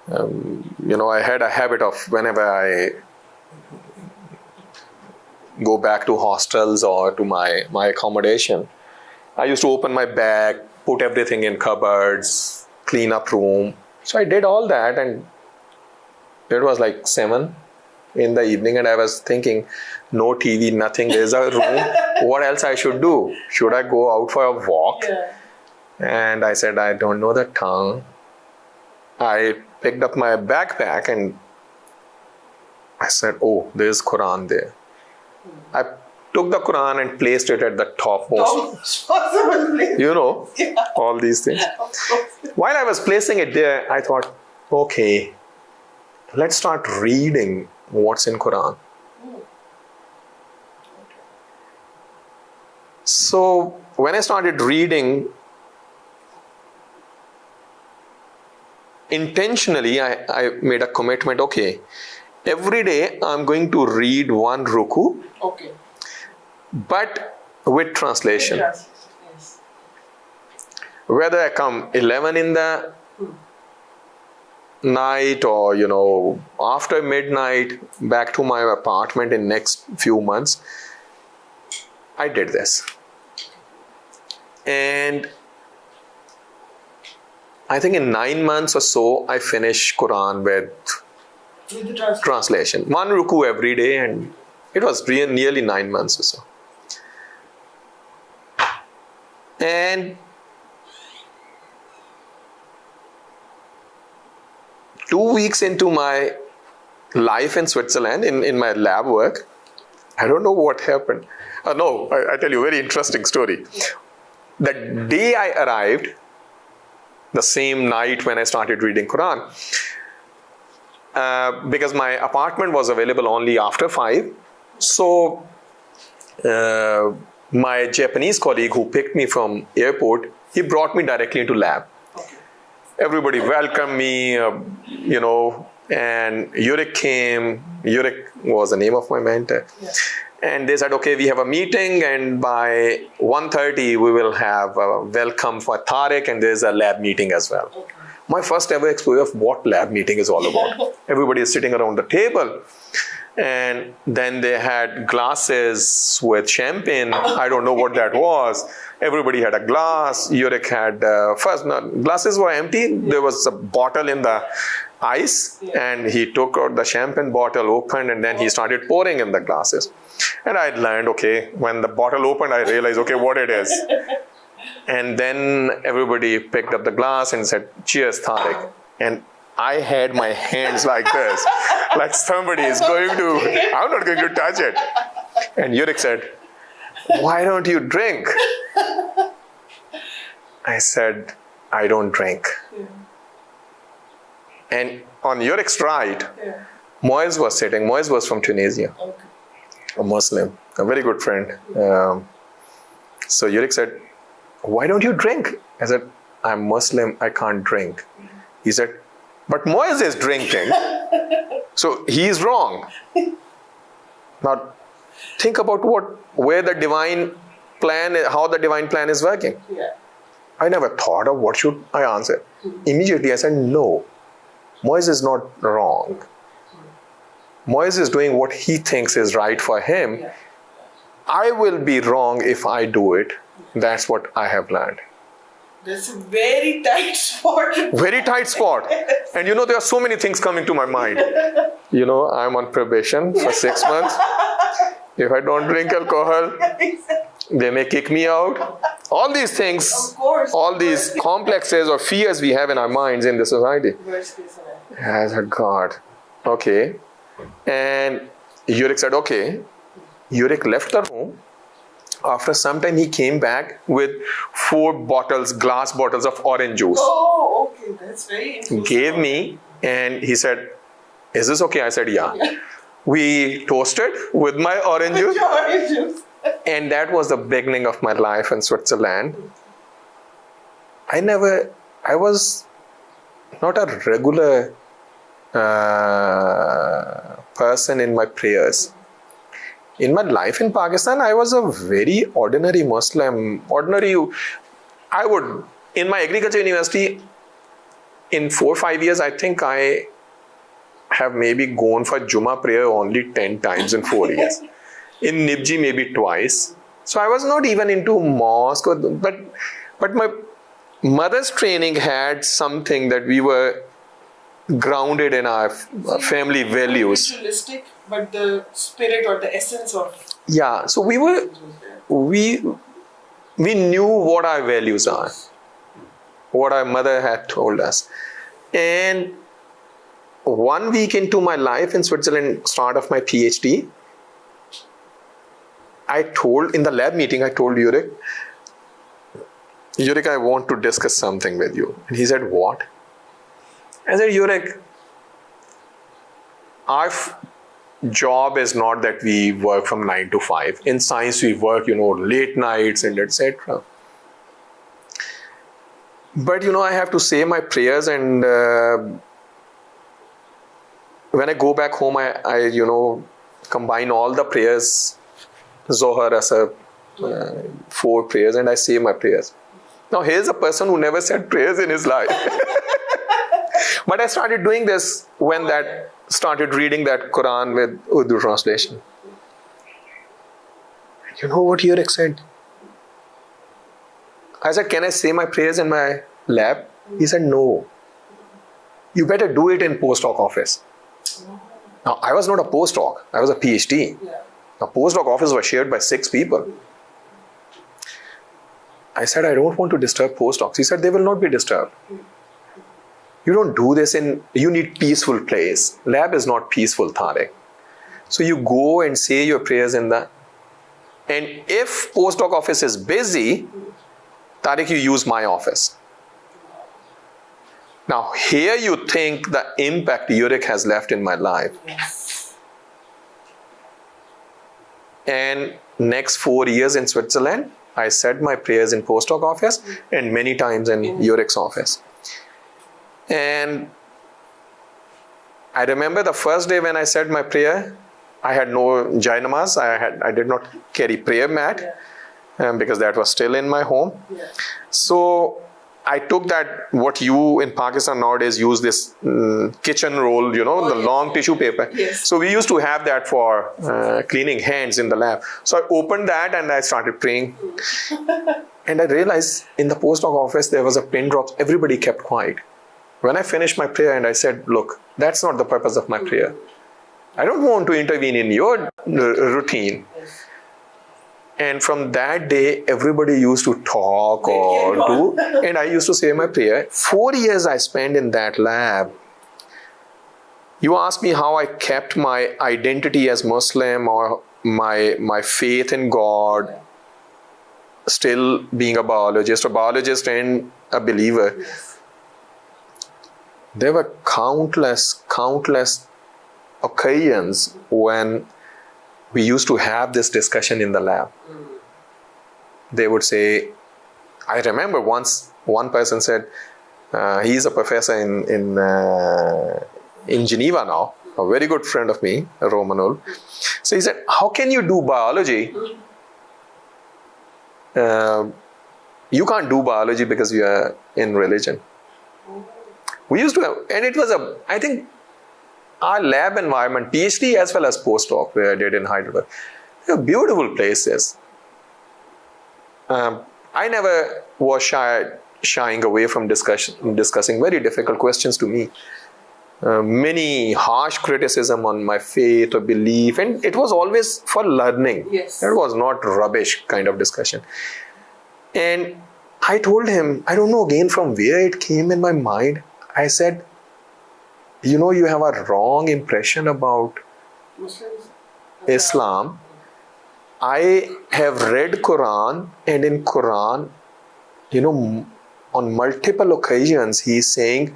I had a habit of whenever I go back to hostels or to my accommodation, I used to open my bag, put everything in cupboards, clean up room. So I did all that, and it was like 7 p.m, and I was thinking, no TV, nothing, there's a room. What else I should do? Should I go out for a walk? Yeah. And I said, I don't know the tongue. I picked up my backpack and I said, oh, there's Quran there. I took the Quran and placed it at the topmost. Possible place. Yeah. All these things. Of course. While I was placing it there, I thought, okay, let's start reading what's in Quran. So when I started reading, intentionally I made a commitment, okay, every day I'm going to read one ruku, Okay. but with translation. Yes. Whether I come 11 in the night or after midnight back to my apartment in next few months, I did this. And I think in 9 months or so I finished Quran with With the translation. One ruku every day, and it was nearly 9 months or so. And 2 weeks into my life in Switzerland, in my lab work, I don't know what happened. I tell you a very interesting story. The day I arrived, the same night when I started reading Quran, because my apartment was available only after 5, so my Japanese colleague who picked me from airport, he brought me directly into lab. Everybody welcomed me, and Tariq came. Tariq was the name of my mentor. Yeah. And they said, okay, we have a meeting, and by 1:30 we will have a welcome for Tariq, and there's a lab meeting as well. Okay. My first ever exposure of what lab meeting is all about. Everybody is sitting around the table, and then they had glasses with champagne. I don't know what that was. Everybody had a glass. Tariq had glasses were empty. There was a bottle in the ice, and he took out the champagne bottle, opened, and then he started pouring in the glasses. And I learned, okay, when the bottle opened, I realized, okay, what it is. And then everybody picked up the glass and said, cheers, Tariq. And I had my hands like this, like somebody is going to, I'm not going to touch it. And Tariq said, why don't you drink? I said, I don't drink. Yeah. And on Tariq's right, Yeah. Moez was sitting. Moez was from Tunisia, Okay. a Muslim, a very good friend. So Tariq said, why don't you drink? I said, I'm Muslim, I can't drink. He said, but Moez is drinking. So he is wrong. Now, think about where the divine plan, how the divine plan is working. Yeah. I never thought of what should I answer. Immediately I said, no, Moez is not wrong. Moez is doing what he thinks is right for him. Yeah. I will be wrong if I do it. That's what I have learned. That's a very tight spot. Very tight spot. And you know, there are so many things coming to my mind. You know, I'm on probation for 6 months. If I don't drink alcohol, they may kick me out. All these things, Of course. all these complexes or fears we have in our minds in the society. Worst case scenario. As a God. Okay. And Tariq said, okay. Tariq left the room. After some time, he came back with 4 bottles, glass bottles of orange juice. Oh, okay. That's very interesting. Gave me, and he said, is this okay? I said, yeah. We toasted with my orange juice. Orange juice. And that was the beginning of my life in Switzerland. I was not a regular person in my prayers. In my life in Pakistan, I was a very ordinary Muslim. In my agriculture university, in 4 or 5 years, I think I have maybe gone for Jummah prayer only 10 times in 4 years. In Nibji, maybe twice. So I was not even into mosque, but my mother's training had something that we were grounded in our family values. Ritualistic, but the spirit or the essence of Yeah, so we knew what our values are, what our mother had told us. And 1 week into my life in Switzerland, start of my PhD, in the lab meeting, I told Tariq, I want to discuss something with you. And he said, what? I said, Tariq, our job is not that we work from 9 to 5. In science, we work, late nights and etc. But, I have to say my prayers, and when I go back home, I combine all the prayers, Zohar, Asr, 4 prayers, and I say my prayers. Now, here's a person who never said prayers in his life. But I started doing this when started reading that Quran with Urdu translation. You know what Tariq said? I said, can I say my prayers in my lab? He said, no. You better do it in postdoc office. Now, I was not a postdoc. I was a PhD. yeah. A postdoc office was shared by 6 people. I said, I don't want to disturb postdocs. He said, they will not be disturbed. You don't do this you need peaceful place. Lab is not peaceful, Tariq. So you go and say your prayers and if postdoc office is busy, Tariq, you use my office. Now, here you think the impact Tariq has left in my life. Yes. And next 4 years in Switzerland, I said my prayers in postdoc office and many times in Tariq's office. And I remember the first day when I said my prayer, I had no Jai Namaz. I did not carry prayer mat because that was still in my home. Yeah. So I took that, what you in Pakistan nowadays use this kitchen roll, the long tissue paper. Yes. So we used to have that for cleaning hands in the lab. So I opened that and I started praying. And I realized in the postdoc office, there was a pin drop. Everybody kept quiet. When I finished my prayer and I said, look, that's not the purpose of my prayer. I don't want to intervene in your routine. Yes. And from that day, everybody used to talk or do. And I used to say my prayer. 4 years I spent in that lab. You ask me how I kept my identity as Muslim or my faith in God, still being a biologist and a believer. Yes. There were countless occasions when we used to have this discussion in the lab. They would say, I remember once one person said, he's a professor in Geneva now, a very good friend of me, Romanul. So he said, how can you do biology? You can't do biology because you are in religion. We used to have, and it was I think our lab environment, PhD as well as postdoc, where I did in Hyderabad, they were beautiful places. I never was shying away from discussing very difficult questions to me. Many harsh criticism on my faith or belief, and it was always for learning. Yes. It was not rubbish kind of discussion. And I told him, I don't know again from where it came in my mind. I said, you have a wrong impression about Muslims? Islam. I have read Quran, and in Quran, on multiple occasions, he's saying,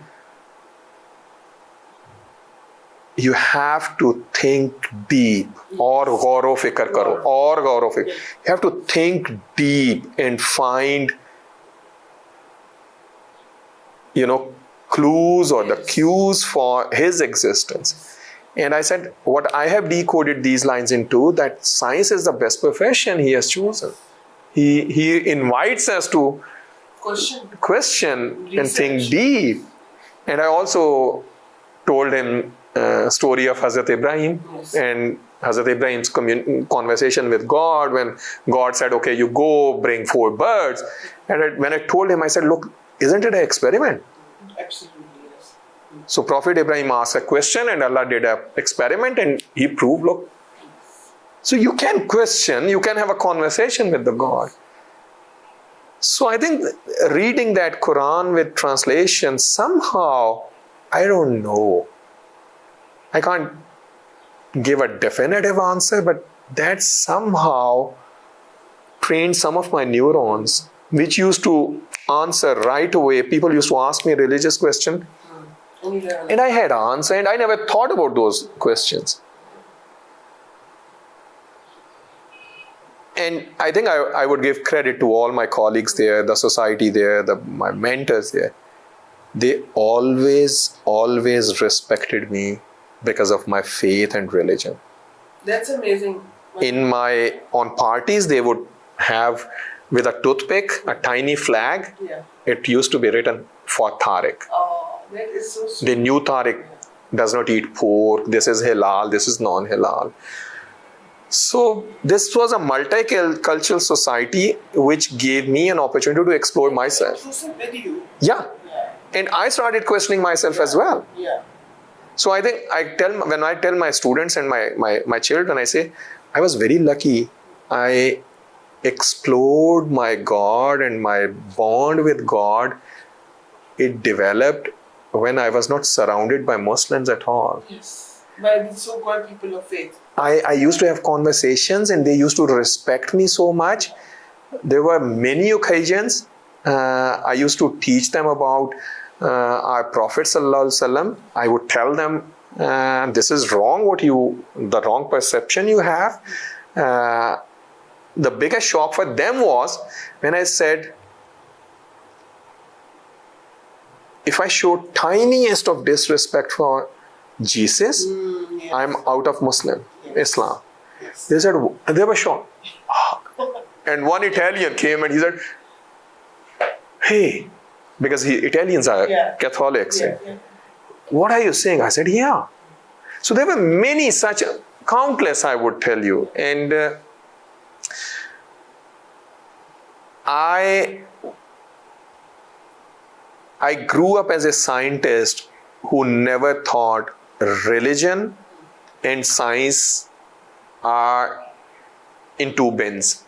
you have to think deep. Or gauro fikr karo. Or gauro fikr. You have to think deep and find, clues or the cues for his existence. And I said, what I have decoded these lines into, that science is the best profession he has chosen. He invites us to question and think deep. And I also told him story of Hazrat Ibrahim. Yes. And Hazrat Ibrahim's conversation with God, when God said, okay, you go bring 4 birds. And when I told him, I said, look, isn't it an experiment? Absolutely, yes. So Prophet Ibrahim asked a question and Allah did an experiment and he proved, look. So you can question, you can have a conversation with the God. So I think reading that Quran with translation, somehow, I don't know. I can't give a definitive answer, but that somehow trained some of my neurons, which used to answer right away. People used to ask me a religious question, and I had answer, and I never thought about those questions. And I think I would give credit to all my colleagues there, the society there, my mentors there. They always respected me because of my faith and religion. That's amazing. On parties, they would have with a toothpick a tiny flag. Yeah. It used to be written for Tariq. Oh, that is so sweet. They knew Tariq does not eat pork. This is halal. This is non-halal. So this was a multicultural society which gave me an opportunity to explore myself. With you. Yeah. And I started questioning myself as well. Yeah. So I think when I tell my students and my children, I say, I was very lucky. I explored my God and my bond with God. It developed when I was not surrounded by Muslims at all. Yes. By the so-called people of faith. I used to have conversations and they used to respect me so much. There were many occasions I used to teach them about our Prophet Sallallahu Alaihi Wasallam. I would tell them, this is wrong, the wrong perception you have. The biggest shock for them was when I said, if I show tiniest of disrespect for Jesus, Yes. I'm out of Islam. Yes. They were shocked. And one Italian came and he said, hey, because Italians are Catholics. Yeah. What are you saying? I said, yeah. So there were many such, countless I would tell you. And I grew up as a scientist who never thought religion and science are in two bins.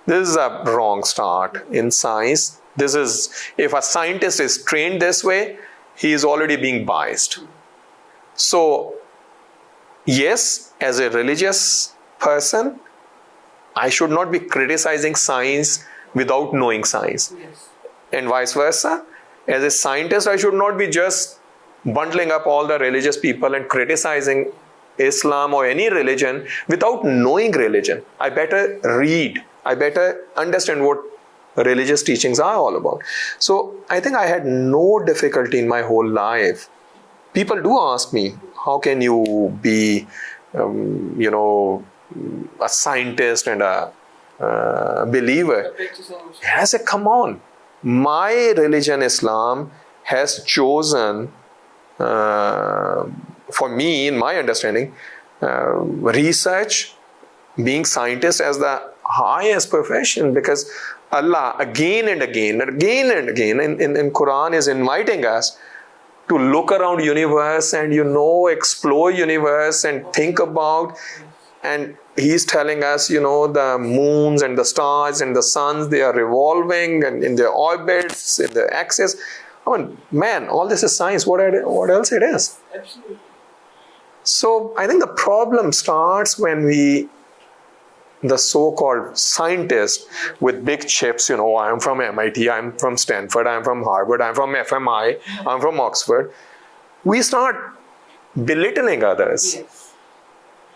This is a wrong start in science. This is, if a scientist is trained this way, he is already being biased. So, yes, as a religious person, I should not be criticizing science without knowing science. Yes. And vice versa. As a scientist, I should not be just bundling up all the religious people and criticizing Islam or any religion without knowing religion. I better read. I better understand what religious teachings are all about. So I think I had no difficulty in my whole life. People do ask me, how can you be, a scientist and a believer? I said, come on. My religion, Islam, has chosen, for me, in my understanding, research, being scientist as the highest profession, because Allah again and again in Quran is inviting us to look around universe and explore universe and think about, and he's telling us the moons and the stars and the suns, they are revolving and in their orbits, in their axis. I mean, man, all this is science. What else it is? Absolutely. So I think the problem starts when the so-called scientists with big chips, I'm from MIT, I'm from Stanford, I'm from Harvard, I'm from FMI, I'm from Oxford. We start belittling others. Yes.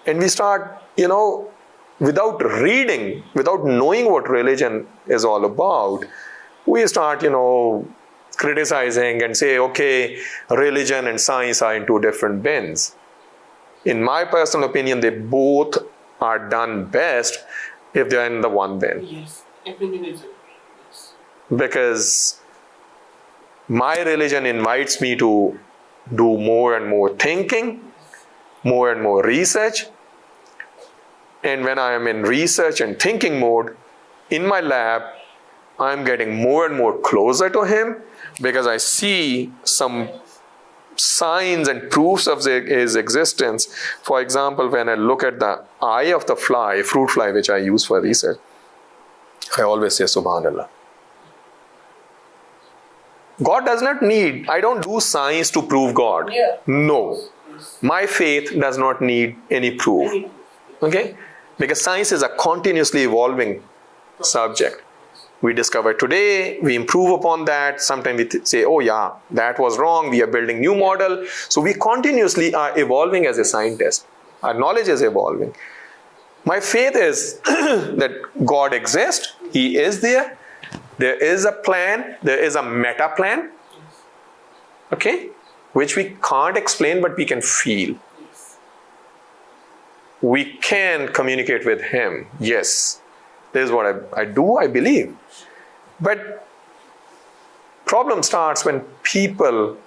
And we start, without reading, without knowing what religion is all about, we start, criticizing and say, okay, religion and science are in two different bins. In my personal opinion, they both are done best if they are in the one bin. Yes, opinionism. Yes. Because my religion invites me to do more and more thinking, more and more research. And when I am in research and thinking mode, in my lab, I'm getting more and more closer to him because I see some signs and proofs of his existence. For example, when I look at the eye of the fly, fruit fly, which I use for research, I always say Subhanallah. God does not need, I don't do science to prove God. Yeah. No. My faith does not need any proof. Okay? Because science is a continuously evolving subject. We discover today, we improve upon that. Sometimes we say, oh yeah, that was wrong. We are building new model. So we continuously are evolving as a scientist. Our knowledge is evolving. My faith is that God exists. He is there. There is a plan. There is a meta plan. Okay? Which we can't explain, but we can feel. We can communicate with Him. Yes. This is what I do, I believe. But problem starts when people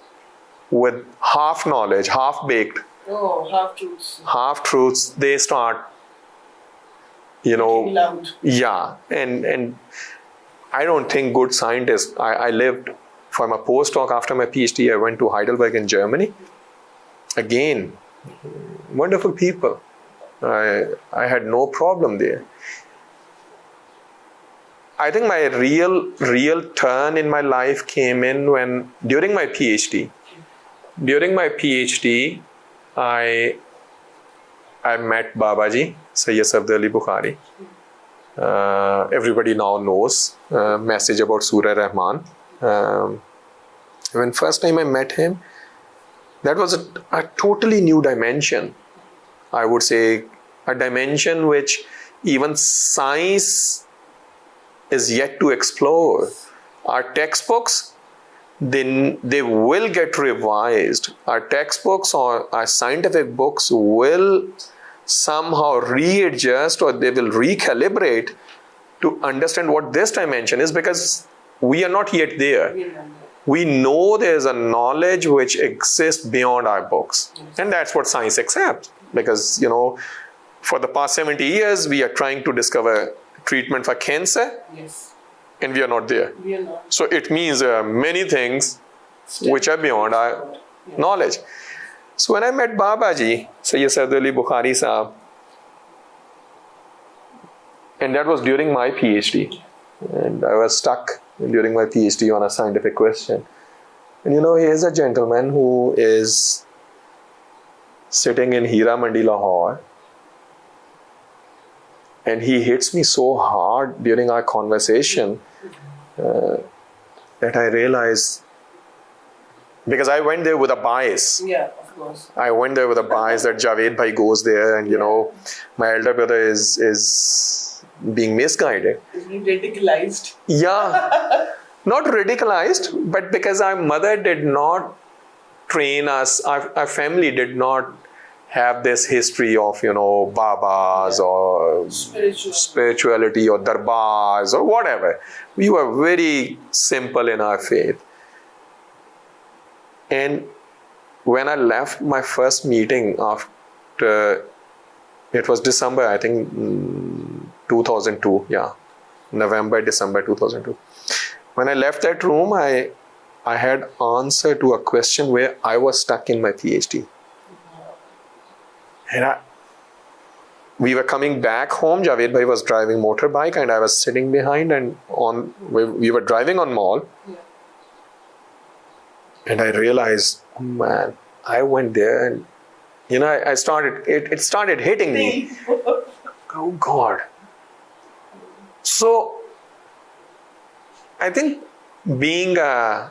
with half knowledge, half-baked, half-truths, they start, loud. Yeah. And I don't think good scientists, I lived for my postdoc after my PhD, I went to Heidelberg in Germany. Again, wonderful people. I had no problem there. I think my real turn in my life came in when, during my PhD. During my PhD, I met Babaji, Sayyid Safdar Ali Bukhari. Everybody now knows message about Surah Rahman. When first time I met him, that was a totally new dimension. I would say a dimension which even science is yet to explore. Our textbooks, they will get revised. Our textbooks or our scientific books will somehow readjust or they will recalibrate to understand what this dimension is, because we are not yet there. We know there's a knowledge which exists beyond our books. And that's what science accepts. Because, for the past 70 years, we are trying to discover treatment for cancer. Yes. And we are not there. We are not. So it means there are many things which are beyond our knowledge. So when I met Babaji, Sayyid Safdar Ali Bukhari Sahab, And that was during my PhD. And I was stuck during my PhD on a scientific question. And you know, he is a gentleman who is sitting in Hira Mandi, Lahore. And he hits me so hard during our conversation that I realized, because I went there with a bias. Yeah, of course. I went there with a bias that Javed Bhai goes there and, you know, my elder brother is being misguided. Is he radicalized? Yeah. Not radicalized, but because our mother did not train us, our family did not have this history of, you know, babas or spirituality or darbars or whatever. We were very simple in our faith. And when I left my first meeting after, it was December, I think, 2002, yeah, November, December 2002. When I left that room, I had answer to a question where I was stuck in my PhD. And we were coming back home. Javed Bhai was driving motorbike and I was sitting behind, and we were driving on Mall. Yeah. And I realized, oh man, I went there and, you know, it started hitting me. Oh God. So I think being a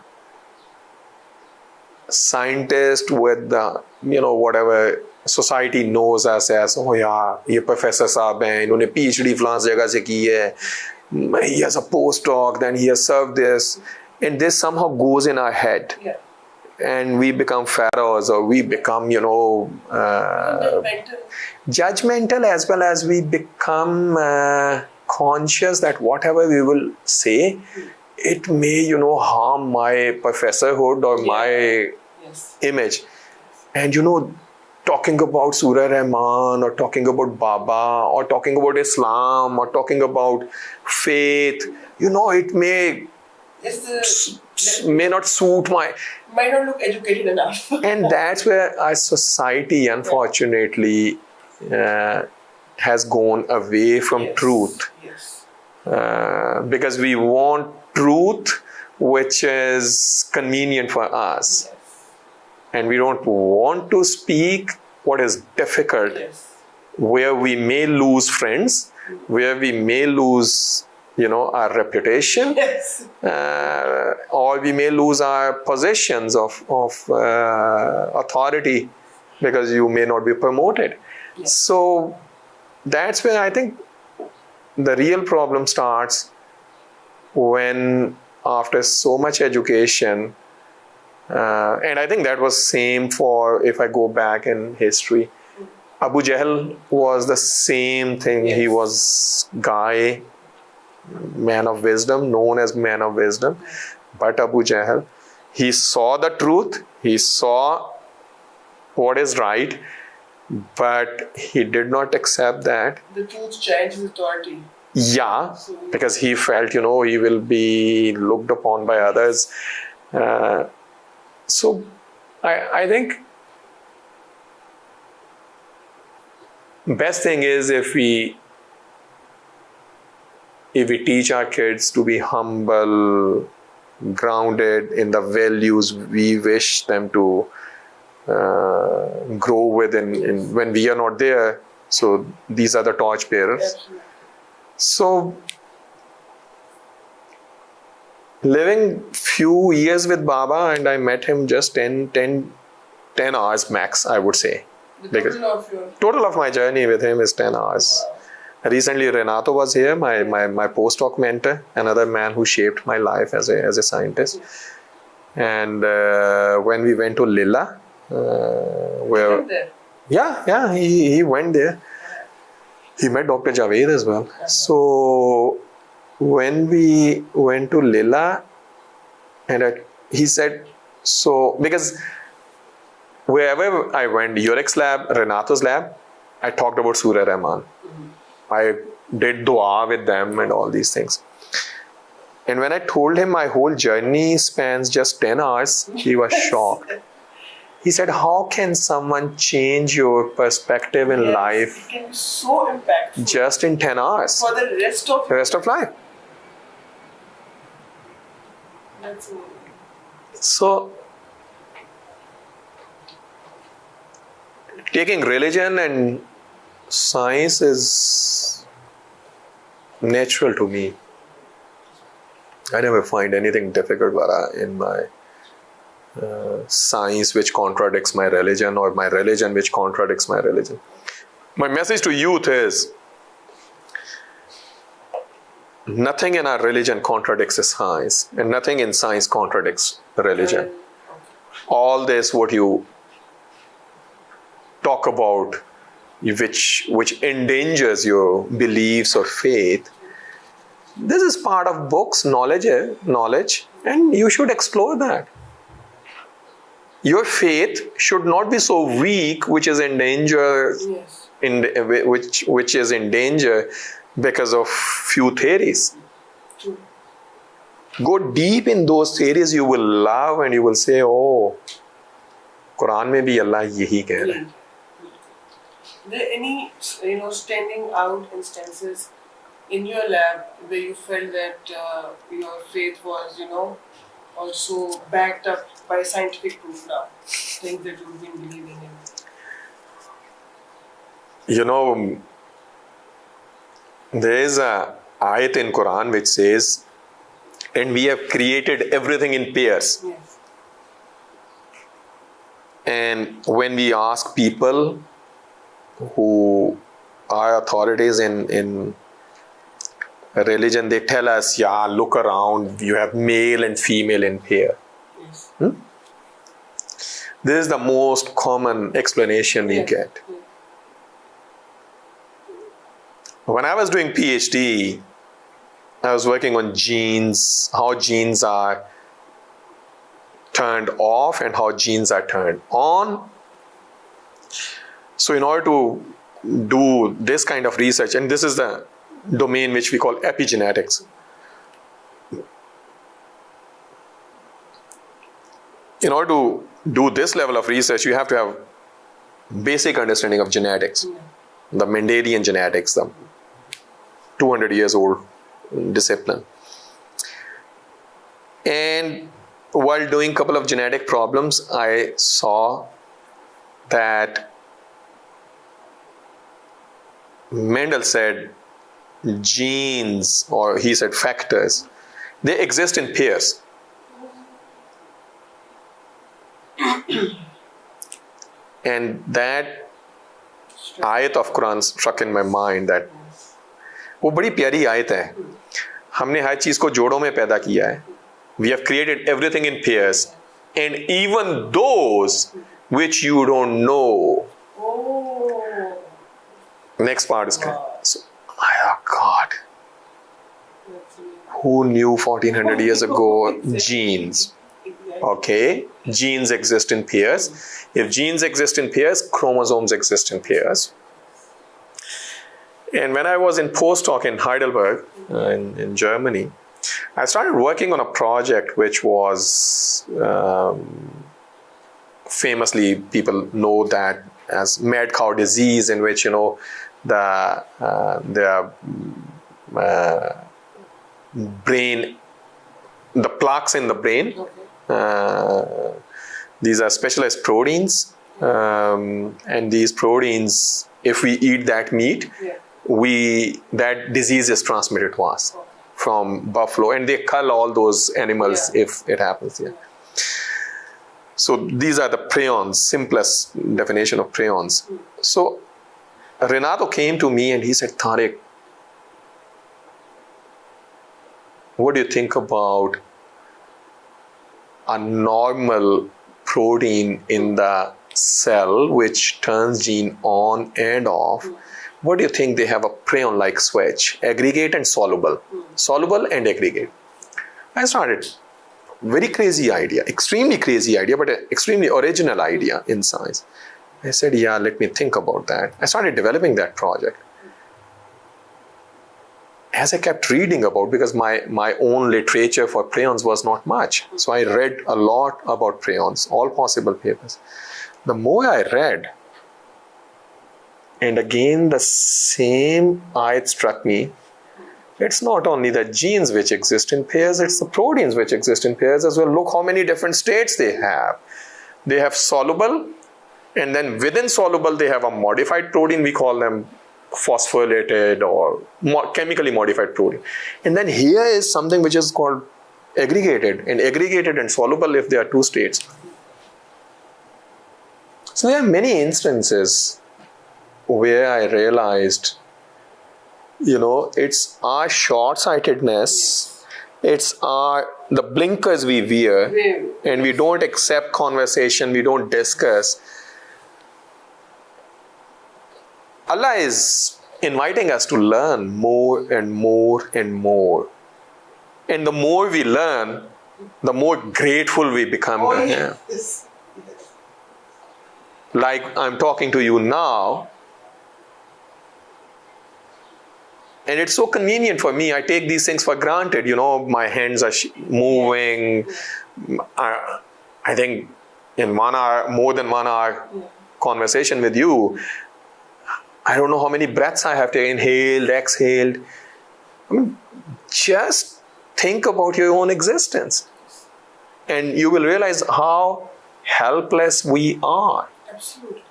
scientist with the, you know, whatever society knows us as, oh yeah, ये professor साहब हैं, इन्होंने PhD फ्लांस जगह से की है, he has a postdoc, then he has served this, and this somehow goes in our head. Yeah. And we become pharaohs, or we become, you know, judgmental, as well as we become conscious that whatever we will say, it may, you know, harm my professorhood or my image. And, you know, talking about Surah Rahman or talking about Baba or talking about Islam or talking about faith, you know, it may not suit might not look educated enough. And that's where our society, unfortunately, has gone away from truth. Yes. Because we want truth which is convenient for us. Yes. And we don't want to speak what is difficult, where we may lose friends, where we may lose, you know, our reputation, or we may lose our positions of authority because you may not be promoted. Yes. So that's where I think the real problem starts, when after so much education, and I think that was same for, if I go back in history, Abu Jahl was the same thing. Yes. He was guy, man of wisdom, known as man of wisdom. But Abu Jahl, he saw the truth, he saw what is right, but he did not accept that. The truth changed his authority. Yeah, because he felt, you know, he will be looked upon by others. So I think best thing is if we teach our kids to be humble, grounded in the values we wish them to grow with in when we are not there. So these are the torch bearers. Absolutely. So living few years with Baba, and I met him just 10 hours max, I would say. The total of my journey with him is 10 hours. Wow. Recently, Renato was here, my postdoc mentor, another man who shaped my life as a scientist. And when we went to Lilla, he went there. He met Dr. Javed as well. So when we went to Lilla, and he said, so because wherever I went, Yurek's lab, Renato's lab, I talked about Surah Rahman. I did dua with them and all these things. And when I told him my whole journey spans just 10 hours, he was shocked. He said, how can someone change your perspective in life it can be so impactful just in 10 hours? for the rest of life. That's amazing. So, taking religion and science is natural to me. I never find anything difficult in my science which contradicts my religion, or my religion which contradicts my religion. My message to youth is, nothing in our religion contradicts science, and nothing in science contradicts religion. All this, what you talk about, which endangers your beliefs or faith, this is part of books, knowledge, and you should explore that. Your faith should not be so weak, which is in danger, which is in danger because of few theories. True. Go deep in those theories, you will love, and you will say, oh, Quran mein bhi Allah yahi keh raha hai. Are there any, standing out instances in your lab where you felt that your faith was, also backed up by scientific proof now? Things that you've been believing in. There is a ayat in Quran which says, and we have created everything in pairs. Yes. And when we ask people who are authorities in religion, they tell us, yeah, look around, you have male and female in pair. Yes. This is the most common explanation we get. Yes. When I was doing PhD, I was working on genes, how genes are turned off and how genes are turned on. So in order to do this kind of research, and this is the domain which we call epigenetics. In order to do this level of research, you have to have basic understanding of genetics, the Mendelian genetics, the 200 years old discipline. And while doing a couple of genetic problems, I saw that Mendel said genes, or he said factors, they exist in pairs. And that ayat of Quran struck in my mind that वो बड़ी प्यारी आयत है. हमने हर चीज को जोड़ों में पैदा किया है. We have created everything in pairs, and even those which you don't know. Oh. Next part is so, oh God. Who knew 1400 years ago genes? Okay, genes exist in pairs. If genes exist in pairs, chromosomes exist in pairs. And when I was in postdoc in Heidelberg, in Germany, I started working on a project which was famously, people know that as mad cow disease, in which the brain, the plaques in the brain, these are specialized proteins, and these proteins, if we eat that meat, that disease is transmitted to us from buffalo, and they cull all those animals if it happens. So these are the prions, simplest definition of prions. So Renato came to me and he said, Tariq, what do you think about a normal protein in the cell which turns gene on and off? What do you think? They have a prion-like switch, aggregate and soluble, soluble and aggregate. I started, very crazy idea, extremely crazy idea, but an extremely original idea in science. I said, yeah, let me think about that. I started developing that project. As I kept reading about, because my own literature for prions was not much. So I read a lot about prions, all possible papers. The more I read, and again the same ayat struck me. It's not only the genes which exist in pairs, it's the proteins which exist in pairs as well. Look how many different states they have. They have soluble, and then within soluble they have a modified protein. We call them phosphorylated or chemically modified protein. And then here is something which is called aggregated, and soluble if there are two states. So there are many instances where I realized, it's our short-sightedness, it's the blinkers we wear, and we don't accept conversation, we don't discuss. Allah is inviting us to learn more and more and more. And the more we learn, the more grateful we become to Him. Yes. Like I'm talking to you now, and it's so convenient for me. I take these things for granted. My hands are moving. I think in 1 hour, more than 1 hour conversation with you, I don't know how many breaths I have taken, inhaled, exhaled. Just think about your own existence. And you will realize how helpless we are. Absolutely.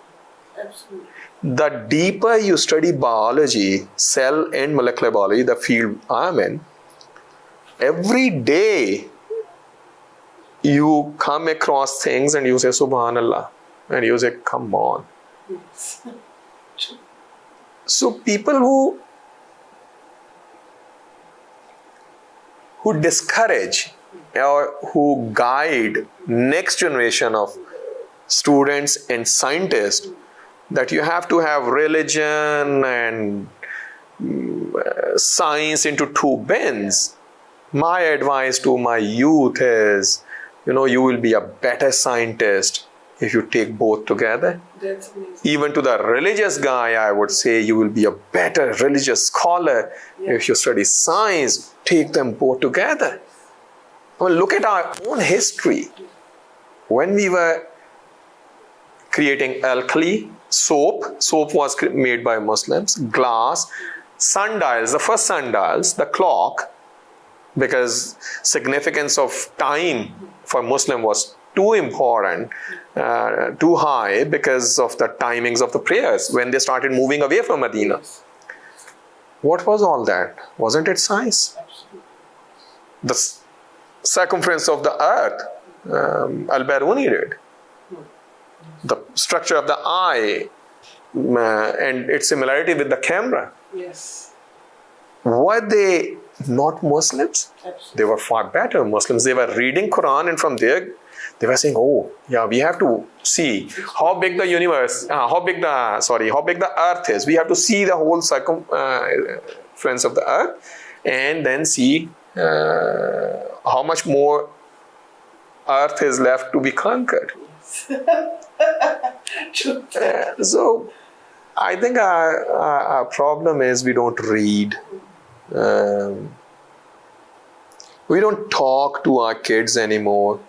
Absolutely. The deeper you study biology, cell and molecular biology, the field I'm in, every day you come across things and you say, Subhanallah. And you say, come on. Yes. So people who discourage or who guide next generation of students and scientists that you have to have religion and science into two bins. My advice to my youth is, you will be a better scientist if you take both together. That's amazing. Even to the religious guy, I would say you will be a better religious scholar if you study science. Take them both together. Look at our own history. When we were creating alkali, soap was made by Muslims, glass, sundials, the first sundials, the clock, because significance of time for Muslim was too important, too high because of the timings of the prayers when they started moving away from Medina. What was all that? Wasn't it science? Absolutely. The circumference of the earth, Al-Biruni did. The structure of the eye and its similarity with the camera. Yes. Were they not Muslims? Absolutely. They were far better Muslims. They were reading Quran, and from there they were saying, we have to see how big the universe, how big the earth is. We have to see the whole circumference of the earth and then see how much more earth is left to be conquered. So I think our problem is we don't read. We don't talk to our kids anymore.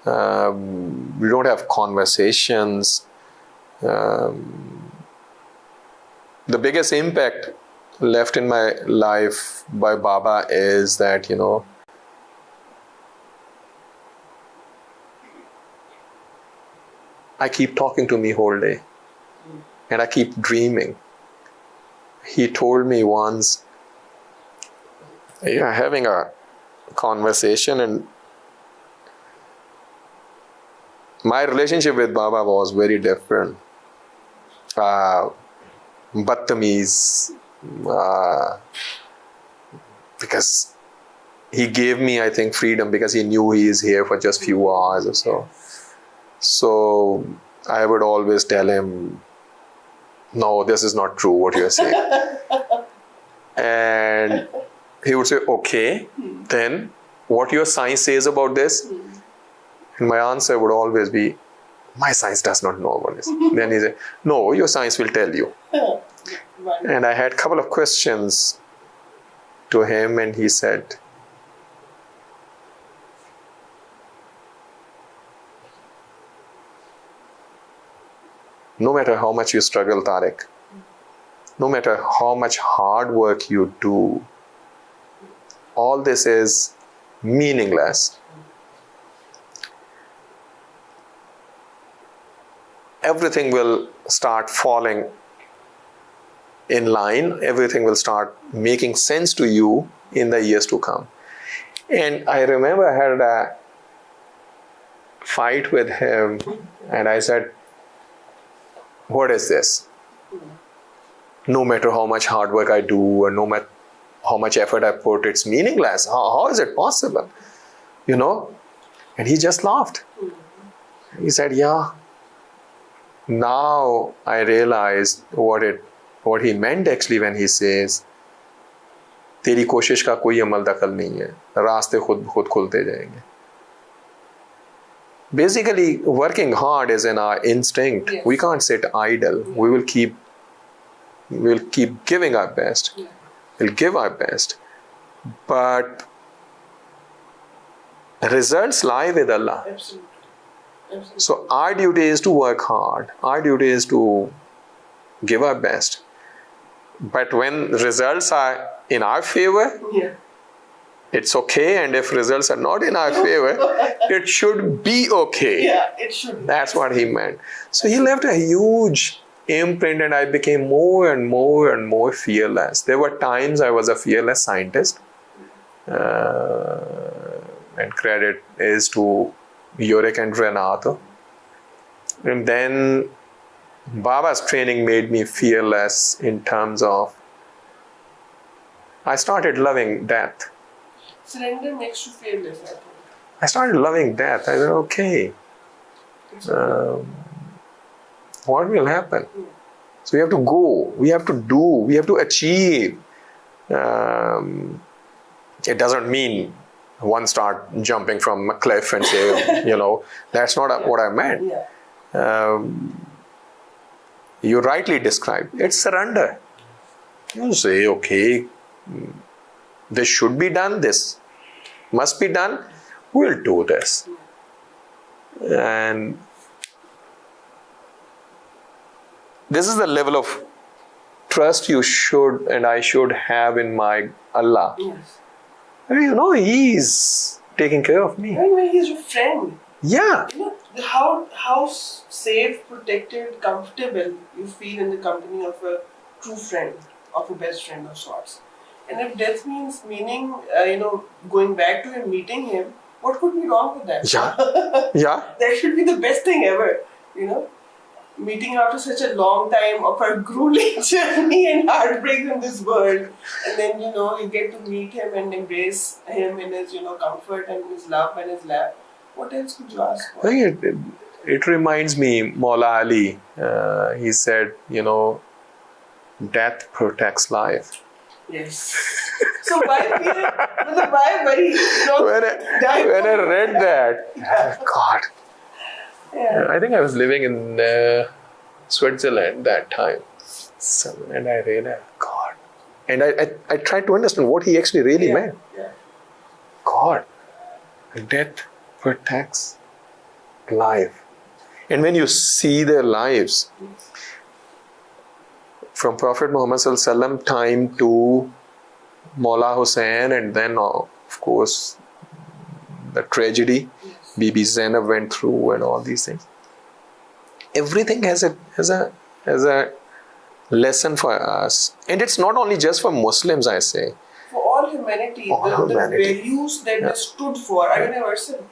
We don't have conversations. The biggest impact left in my life by Baba is that, I keep talking to me whole day and I keep dreaming. He told me once, having a conversation, and my relationship with Baba was very different. Battamiz, because he gave me, I think, freedom because he knew he is here for just few hours or so. So I would always tell him, no, this is not true what you're saying. And he would say, okay, then what your science says about this? And my answer would always be, my science does not know about this. Then he said, no, your science will tell you. And I had a couple of questions to him, and he said, no matter how much you struggle, Tariq, no matter how much hard work you do, all this is meaningless. Everything will start falling in line. Everything will start making sense to you in the years to come. And I remember I had a fight with him, and I said, what is this? No matter how much hard work I do, or no matter how much effort I put, it's meaningless. How is it possible? You know? And he just laughed. He said, yeah. Now I realized what he meant actually when he says, तेरी कोशिश का कोई अमल दखल नहीं है, रास्ते खुद खुलते जाएंगे. Basically, working hard is in our instinct. Yes. We can't sit idle. Yeah. We will keep giving our best. Yeah. We'll give our best. But results lie with Allah. Absolutely. Absolutely. So our duty is to work hard. Our duty is to give our best. But when results are in our favor, yeah. it's okay. And if results are not in our favor, it should be okay. Yeah, it should. That's what he meant. So he left a huge imprint, and I became more and more and more fearless. There were times I was a fearless scientist. And credit is to Tariq and Renato. And then Baba's training made me fearless in terms of I started loving death. Surrender makes you fearless, I think. I started loving death. I said, okay, what will happen? So we have to go, we have to do, we have to achieve. It doesn't mean one start jumping from a cliff and say, that's not what I meant. Yeah. You rightly described. It's surrender. You say, okay, this should be done, this must be done, we'll do this. And this is the level of trust you should and I should have in my Allah. Yes. He's taking care of me. Anyway, he's your friend. Yeah. How safe, protected, comfortable you feel in the company of a true friend, of a best friend of sorts. And if death means going back to him, meeting him, what could be wrong with that? Yeah. Yeah. That should be the best thing ever, Meeting after such a long time of a grueling journey and heartbreak in this world. And then, you get to meet him and embrace him in his, comfort and his love and his love. What else could you ask for? I think it reminds me, Maula Ali, he said, death protects life. Yes. So why worry? When I read that, God. Yeah. I think I was living in Switzerland that time. And I realized, God. And I tried to understand what he actually really meant. Yeah. God, death protects life. And when you see their lives, from Prophet Muhammad Sallallahu Alaihi Wasallam time to Maula Hussain, and then of course the tragedy Bibi Zainab went through and all these things. Everything has a lesson for us. And it's not only just for Muslims, I say. For all humanity, the values that they stood for are universal.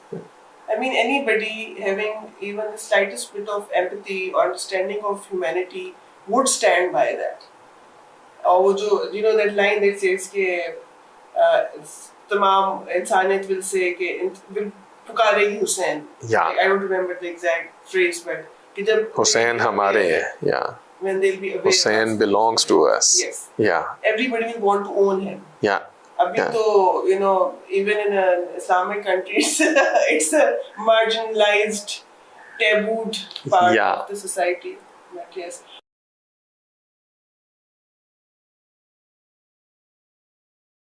I mean, anybody having even the slightest bit of empathy or understanding of humanity would stand by that. Or that line that says that tamam insaniyat will say will pukaregi Hussain. Yeah. I don't remember the exact phrase, but Hussain hamare hai. Yeah. When they'll be aware Hussain belongs to us. Yes. Yeah. Everybody will want to own him. Yeah. Even in an Islamic country, it's a marginalized, tabooed part of the society. But yes.